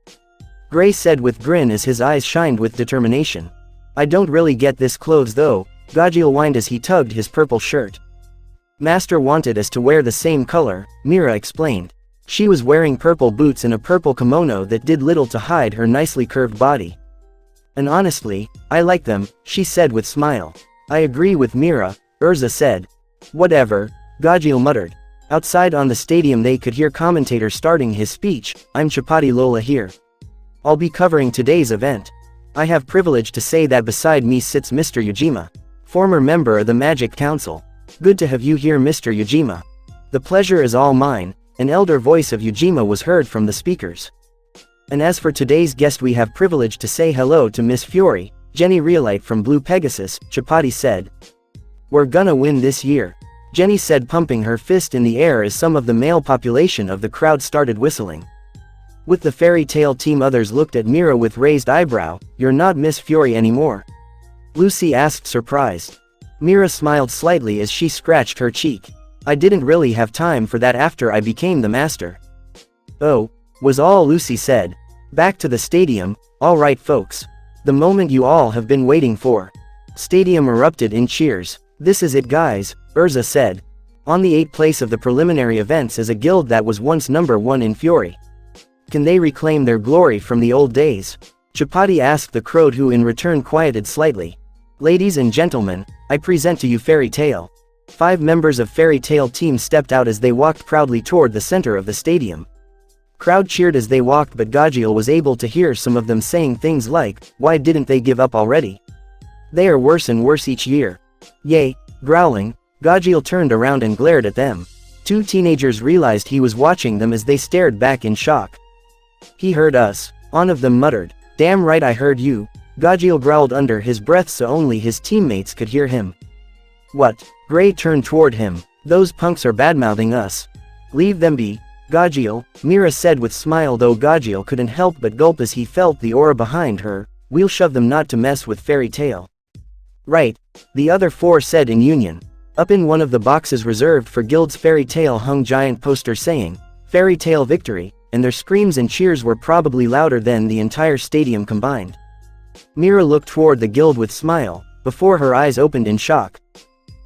Gray said with grin as his eyes shined with determination. I don't really get this clothes though, Gajil whined as he tugged his purple shirt. Master wanted us to wear the same color, Mira explained. She was wearing purple boots and a purple kimono that did little to hide her nicely curved body. And honestly, I like them, she said with smile. I agree with Mira, Urza said. Whatever, Gajil muttered. Outside on the stadium they could hear commentator starting his speech. I'm Chapati Lola here. I'll be covering today's event. I have privilege to say that beside me sits Mr. Yujima, former member of the Magic Council. Good to have you here, Mr. Yujima. The pleasure is all mine, an elder voice of Yujima was heard from the speakers. And as for today's guest, we have privilege to say hello to Miss Fury, Jenny Realite from Blue Pegasus, Chapati said. We're gonna win this year. Jenny said, pumping her fist in the air as some of the male population of the crowd started whistling. With the fairy tale team, others looked at Mira with raised eyebrow. You're not Miss Fury anymore? Lucy asked, surprised. Mira smiled slightly as she scratched her cheek. I didn't really have time for that after I became the master. Oh, was all Lucy said. Back to the stadium. All right folks. The moment you all have been waiting for. Stadium erupted in cheers. This is it guys, Urza said. On the 8th place of the preliminary events is a guild that was once number 1 in Fury. Can they reclaim their glory from the old days? Chapati asked the crowd, who in return quieted slightly. Ladies and gentlemen, I present to you Fairy Tail. 5 members of Fairy Tail team stepped out as they walked proudly toward the center of the stadium. Crowd cheered as they walked, but Gajiel was able to hear some of them saying things like, why didn't they give up already? They are worse and worse each year. Yay, growling, Gajiel turned around and glared at them. 2 teenagers realized he was watching them as they stared back in shock. He heard us, one of them muttered. Damn right I heard you, Gajiel growled under his breath so only his teammates could hear him. What? Gray turned toward him. Those punks are badmouthing us. Leave them be, Gajiel, Mira said with smile, though Gajiel couldn't help but gulp as he felt the aura behind her. We'll shove them not to mess with Fairy Tail. Right, the other 4 said in union. Up in one of the boxes reserved for guilds Fairy Tail hung giant poster saying, Fairy Tail victory, and their screams and cheers were probably louder than the entire stadium combined. Mira looked toward the guild with smile, before her eyes opened in shock.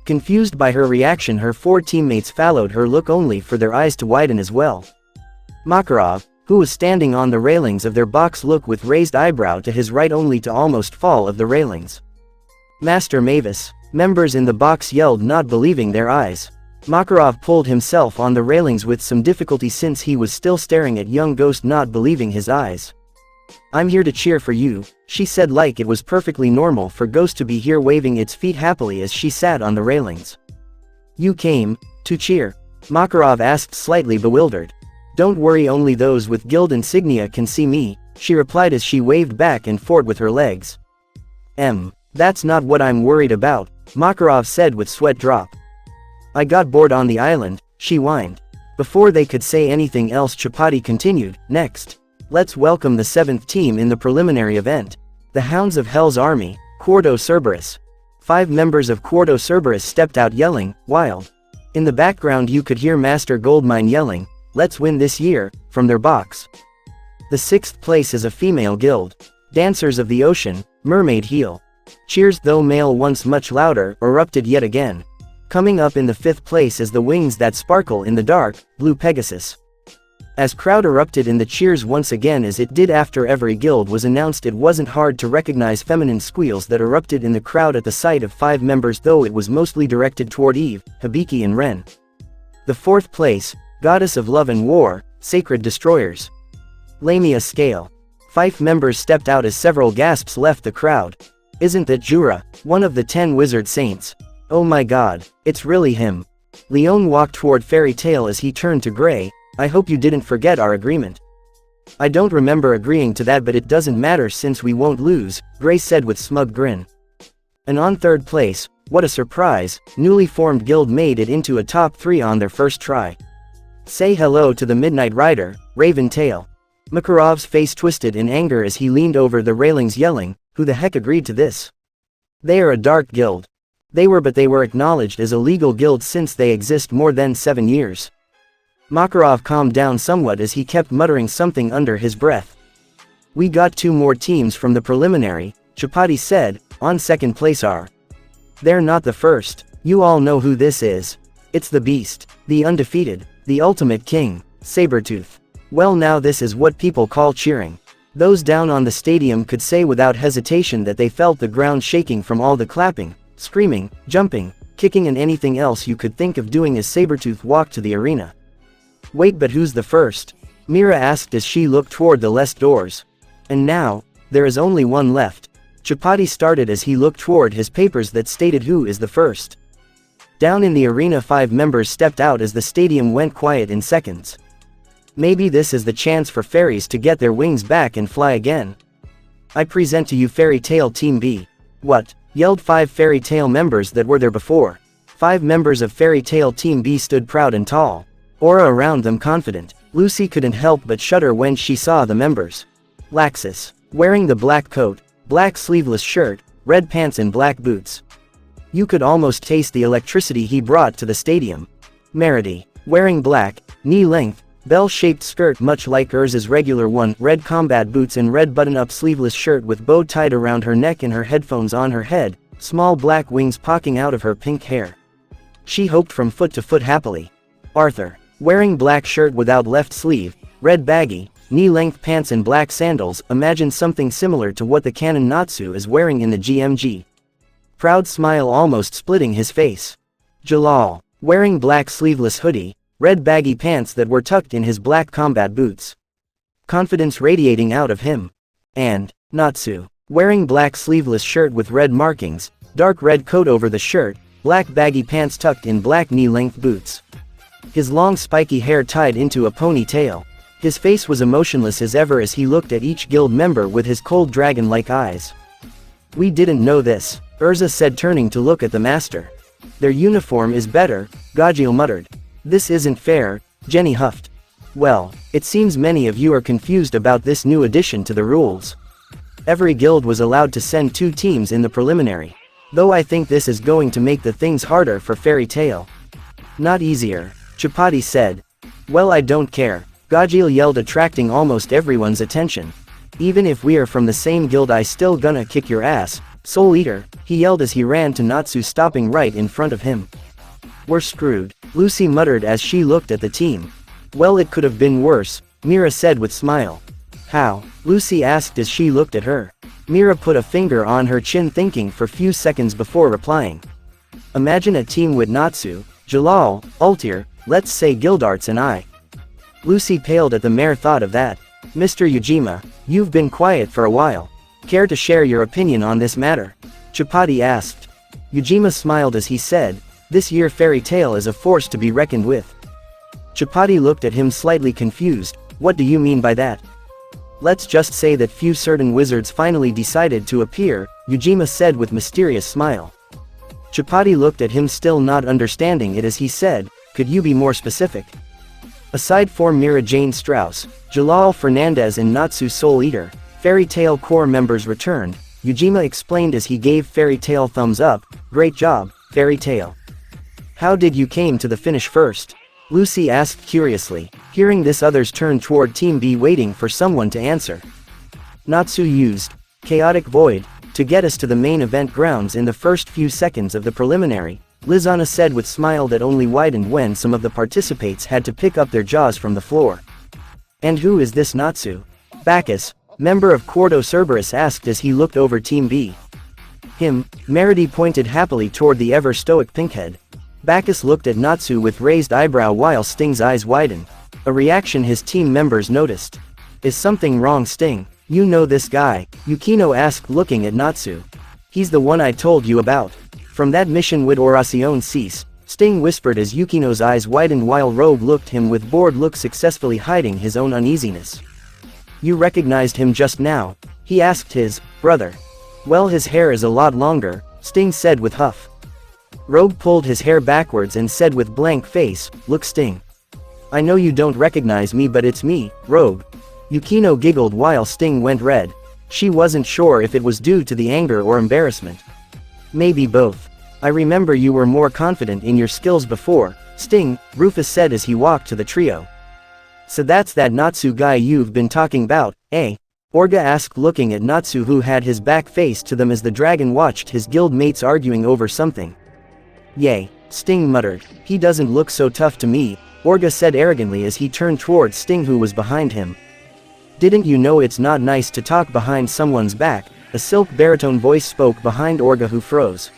Confused by her reaction, her 4 teammates followed her look only for their eyes to widen as well. Makarov, who was standing on the railings of their box, looked with raised eyebrow to his right only to almost fall of the railings. Master Mavis, members in the box yelled, not believing their eyes. Makarov pulled himself on the railings with some difficulty since he was still staring at young Ghost, not believing his eyes. I'm here to cheer for you, she said, like it was perfectly normal for Ghost to be here, waving its feet happily as she sat on the railings. You came to cheer? Makarov asked, slightly bewildered. Don't worry, only those with guild insignia can see me, she replied as she waved back and forth with her legs. That's not what I'm worried about, Makarov said with sweat drop. I got bored on the island, she whined. Before they could say anything else, Chapati continued, next. Let's welcome the 7th team in the preliminary event. The Hounds of Hell's Army, Quarto Cerberus. 5 members of Quarto Cerberus stepped out yelling, wild. In the background you could hear Master Goldmine yelling, let's win this year, from their box. The 6th place is a female guild. Dancers of the Ocean, Mermaid Heel. Cheers, though male once much louder, erupted yet again. Coming up in the 5th place is the Wings That Sparkle in the Dark, Blue Pegasus. As crowd erupted in the cheers once again as it did after every guild was announced, it wasn't hard to recognize feminine squeals that erupted in the crowd at the sight of 5 members, though it was mostly directed toward Eve, Hibiki and Ren. The 4th place, Goddess of Love and War, Sacred Destroyers. Lamia Scale. 5 members stepped out as several gasps left the crowd. Isn't that Jura, one of the 10 wizard saints? Oh my god, it's really him. Leon walked toward Fairy Tail as he turned to Gray. I hope you didn't forget our agreement. I don't remember agreeing to that, but it doesn't matter since we won't lose, Gray said with smug grin. And on 3rd place, what a surprise, newly formed guild made it into a top 3 on their first try. Say hello to the Midnight Rider, Raven Tail. Makarov's face twisted in anger as he leaned over the railings yelling, who the heck agreed to this? They are a dark guild. But they were acknowledged as a legal guild since they exist more than 7 years. Makarov calmed down somewhat as he kept muttering something under his breath. We got 2 more teams from the preliminary, Chapati said, on 2nd place are. They're not the first, you all know who this is. It's the Beast, the undefeated, the ultimate king, Sabretooth. Well, now this is what people call cheering. Those down on the stadium could say without hesitation that they felt the ground shaking from all the clapping, screaming, jumping, kicking and anything else you could think of doing as Sabretooth walked to the arena. Wait, but who's the first? Mira asked as she looked toward the left doors. And now, there is only one left. Chapati started as he looked toward his papers that stated who is the first. Down in the arena 5 members stepped out as the stadium went quiet in seconds. Maybe this is the chance for fairies to get their wings back and fly again. I present to you Fairy Tail Team B. What? Yelled 5 Fairy Tail members that were there before. 5 members of Fairy Tail Team B stood proud and tall, aura around them confident. Lucy couldn't help but shudder when she saw the members. Laxus, wearing the black coat, black sleeveless shirt, red pants and black boots. You could almost taste the electricity he brought to the stadium. Merity, wearing black, knee-length, bell-shaped skirt much like Urza's regular one, red combat boots and red button-up sleeveless shirt with bow tied around her neck and her headphones on her head, small black wings poking out of her pink hair. She hopped from foot to foot happily. Arthur, wearing black shirt without left sleeve, red baggy, knee-length pants and black sandals, imagine something similar to what the canon Natsu is wearing in the GMG. Proud smile almost splitting his face. Jalal, wearing black sleeveless hoodie, red baggy pants that were tucked in his black combat boots. Confidence radiating out of him. And Natsu, wearing black sleeveless shirt with red markings, dark red coat over the shirt, black baggy pants tucked in black knee-length boots. His long spiky hair tied into a ponytail. His face was emotionless as ever as he looked at each guild member with his cold dragon-like eyes. We didn't know this, Urza said turning to look at the master. Their uniform is better, Gajil muttered. This isn't fair, Jenny huffed. Well, it seems many of you are confused about this new addition to the rules. Every guild was allowed to send 2 teams in the preliminary. Though I think this is going to make the things harder for Fairy Tail. Not easier, Chapati said. Well, I don't care, Gajil yelled, attracting almost everyone's attention. Even if we are from the same guild, I still gonna kick your ass, Souleater, he yelled as he ran to Natsu, stopping right in front of him. We're screwed, Lucy muttered as she looked at the team. Well, it could have been worse, Mira said with smile. How? Lucy asked as she looked at her. Mira put a finger on her chin, thinking for few seconds before replying. Imagine a team with Natsu, Jalal, Altir, let's say Gildarts and I. Lucy paled at the mere thought of that. Mr. Ujima, you've been quiet for a while. Care to share your opinion on this matter? Chapati asked. Ujima smiled as he said, this year Fairy Tail is a force to be reckoned with. Chapati looked at him slightly confused. What do you mean by that? Let's just say that few certain wizards finally decided to appear, Ujima said with mysterious smile. Chapati looked at him, still not understanding it, as he said, could you be more specific? Aside from Mira Jane Strauss, Jalal Fernandez and Natsu Souleater, Fairy Tail core members returned, Ujima explained as he gave Fairy Tail thumbs up. Great job, Fairy Tail. How did you came to the finish first? Lucy asked curiously. Hearing this, others turned toward Team B, waiting for someone to answer. Natsu used Chaotic Void to get us to the main event grounds in the first few seconds of the preliminary, Lizana said with smile that only widened when some of the participants had to pick up their jaws from the floor. And who is this Natsu? Bacchus, member of Quarto Cerberus, asked as he looked over Team B. Him, Merity pointed happily toward the ever-stoic Pinkhead. Bacchus looked at Natsu with raised eyebrow while Sting's eyes widened, a reaction his team members noticed. Is something wrong, Sting? You know this guy? Yukino asked, looking at Natsu. He's the one I told you about. From that mission with Oracion Cease, Sting whispered as Yukino's eyes widened while Rogue looked him with bored look, successfully hiding his own uneasiness. You recognized him just now? He asked his brother. Well, his hair is a lot longer, Sting said with huff. Rogue pulled his hair backwards and said with blank face, look, Sting. I know you don't recognize me, but it's me, Rogue. Yukino giggled while Sting went red. She wasn't sure if it was due to the anger or embarrassment. Maybe both. I remember you were more confident in your skills before, Sting, Rufus said as he walked to the trio. So that's that Natsu guy you've been talking about, eh? Orga asked, looking at Natsu, who had his back faced to them as the dragon watched his guild mates arguing over something. Yay, Sting muttered. He doesn't look so tough to me, Orga said arrogantly as he turned towards Sting, who was behind him. Didn't you know it's not nice to talk behind someone's back? A silk baritone voice spoke behind Orga, who froze.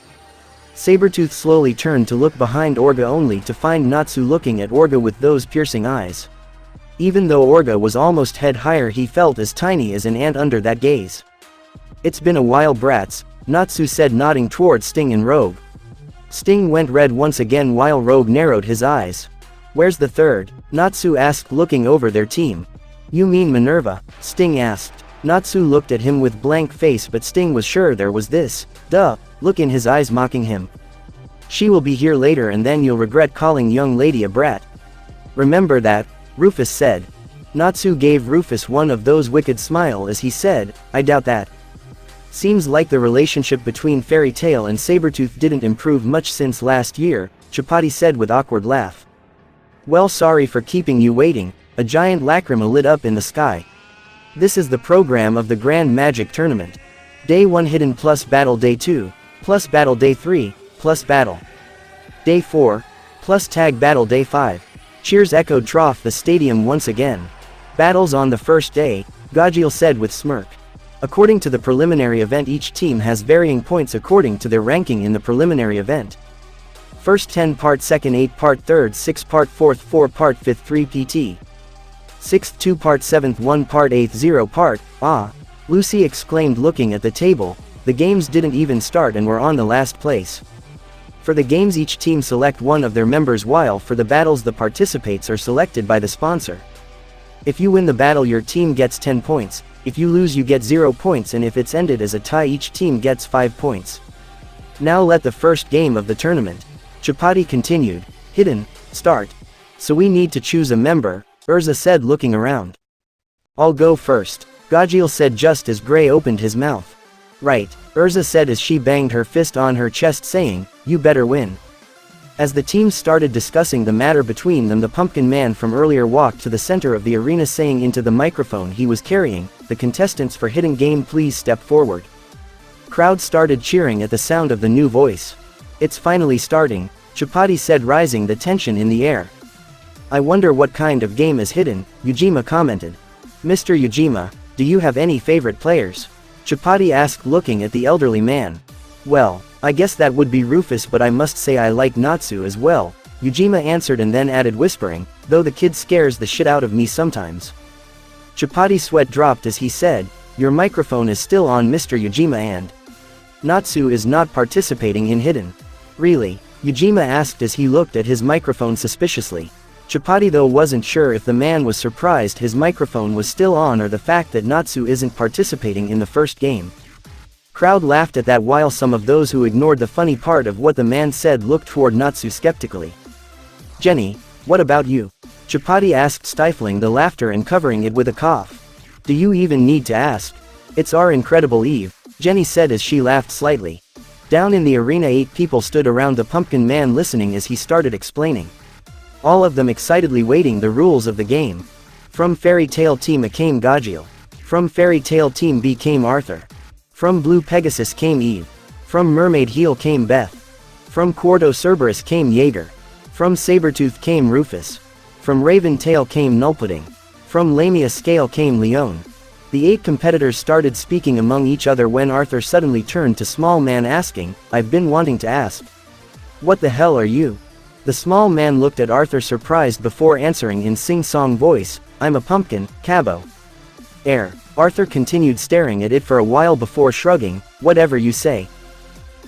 Sabretooth slowly turned to look behind Orga, only to find Natsu looking at Orga with those piercing eyes. Even though Orga was almost head higher, he felt as tiny as an ant under that gaze. It's been a while, brats, Natsu said, nodding towards Sting and Rogue. Sting went red once again while Rogue narrowed his eyes. Where's the third? Natsu asked looking over their team. You mean Minerva? Sting asked. Natsu looked at him with blank face but Sting was sure there was this, look in his eyes mocking him. She will be here later and then you'll regret calling young lady a brat. Remember that, Rufus said. Natsu gave Rufus one of those wicked smile as he said, I doubt that. Seems like the relationship between Fairy Tail and Sabretooth didn't improve much since last year, Chapati said with awkward laugh. Well, sorry for keeping you waiting. A giant lacrima lit up in the sky. This is the program of the Grand Magic Tournament. Day 1 hidden plus battle day 2, plus battle day 3, plus battle. Day 4, plus tag battle day 5. Cheers echoed through the stadium once again. Battles on the first day, Gajeel said with smirk. According to the preliminary event each team has varying points according to their ranking in the preliminary event. First 10 part, second 8 part, third 6 part, fourth 4 part, fifth 3 pt. 6th 2 part, 7th 1 part, 8th 0 part, ah! Lucy exclaimed looking at the table. The games didn't even start and were on the last place. For the games each team select one of their members while for the battles the participates are selected by the sponsor. If you win the battle your team gets 10 points, if you lose you get 0 points and if it's ended as a tie each team gets 5 points. Now let the first game of the tournament. Chapati continued, hidden, start. So we need to choose a member, Urza said looking around. I'll go first, Gajeel said just as Gray opened his mouth. Right, Urza said as she banged her fist on her chest saying, you better win. As the teams started discussing the matter between them the Pumpkin Man from earlier walked to the center of the arena saying into the microphone he was carrying, the contestants for hidden game please step forward. Crowd started cheering at the sound of the new voice. It's finally starting, Chapati said rising the tension in the air. I wonder what kind of game is hidden, Ujima commented. Mr. Ujima, do you have any favorite players? Chapati asked looking at the elderly man. Well, I guess that would be Rufus but I must say I like Natsu as well, Ujima answered and then added whispering, though the kid scares the shit out of me sometimes. Chapati's sweat dropped as he said, your microphone is still on Mr. Ujima and Natsu is not participating in hidden. Really? Ujima asked as he looked at his microphone suspiciously. Chapati though wasn't sure if the man was surprised his microphone was still on or the fact that Natsu isn't participating in the first game. Crowd laughed at that while some of those who ignored the funny part of what the man said looked toward Natsu skeptically. Jenny, what about you? Chapati asked stifling the laughter and covering it with a cough. Do you even need to ask? It's our incredible Eve, Jenny said as she laughed slightly. Down in the arena 8 people stood around the Pumpkin Man listening as he started explaining. All of them excitedly waiting the rules of the game. From Fairy Tail Team A came Gajeel. From Fairy Tail Team B came Arthur. From Blue Pegasus came Eve. From Mermaid Heel came Beth. From Quarto Cerberus came Jaeger. From Sabretooth came Rufus. From Raven Tail came Nullpudding. From Lamia Scale came Leon. The 8 competitors started speaking among each other when Arthur suddenly turned to Small Man asking, I've been wanting to ask. What the hell are you? The small man looked at Arthur surprised before answering in sing-song voice, I'm a pumpkin, Cabo. Arthur continued staring at it for a while before shrugging, whatever you say.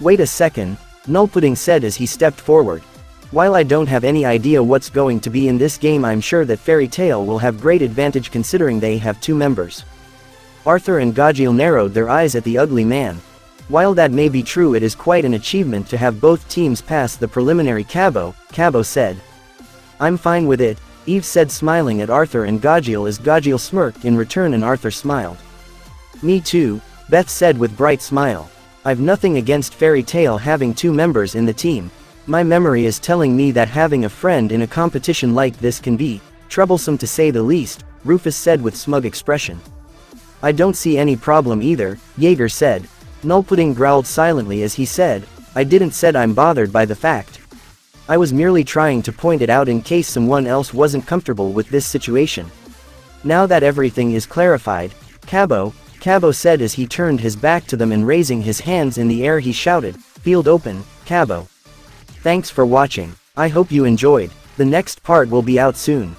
Wait a second, Nullpudding said as he stepped forward. While I don't have any idea what's going to be in this game I'm sure that Fairy Tail will have great advantage considering they have 2 members. Arthur and Gajeel narrowed their eyes at the ugly man. While that may be true it is quite an achievement to have both teams pass the preliminary Cabo said. I'm fine with it, Eve said smiling at Arthur and Gajeel as Gajeel smirked in return and Arthur smiled. Me too, Beth said with bright smile. I've nothing against Fairy Tail having 2 members in the team. My memory is telling me that having a friend in a competition like this can be troublesome to say the least, Rufus said with smug expression. I don't see any problem either, Jaeger said. Nullpudding growled silently as he said, I didn't said I'm bothered by the fact. I was merely trying to point it out in case someone else wasn't comfortable with this situation. Now that everything is clarified, Cabo said as he turned his back to them and raising his hands in the air he shouted, field open, Cabo. Thanks for watching. I hope you enjoyed. The next part will be out soon.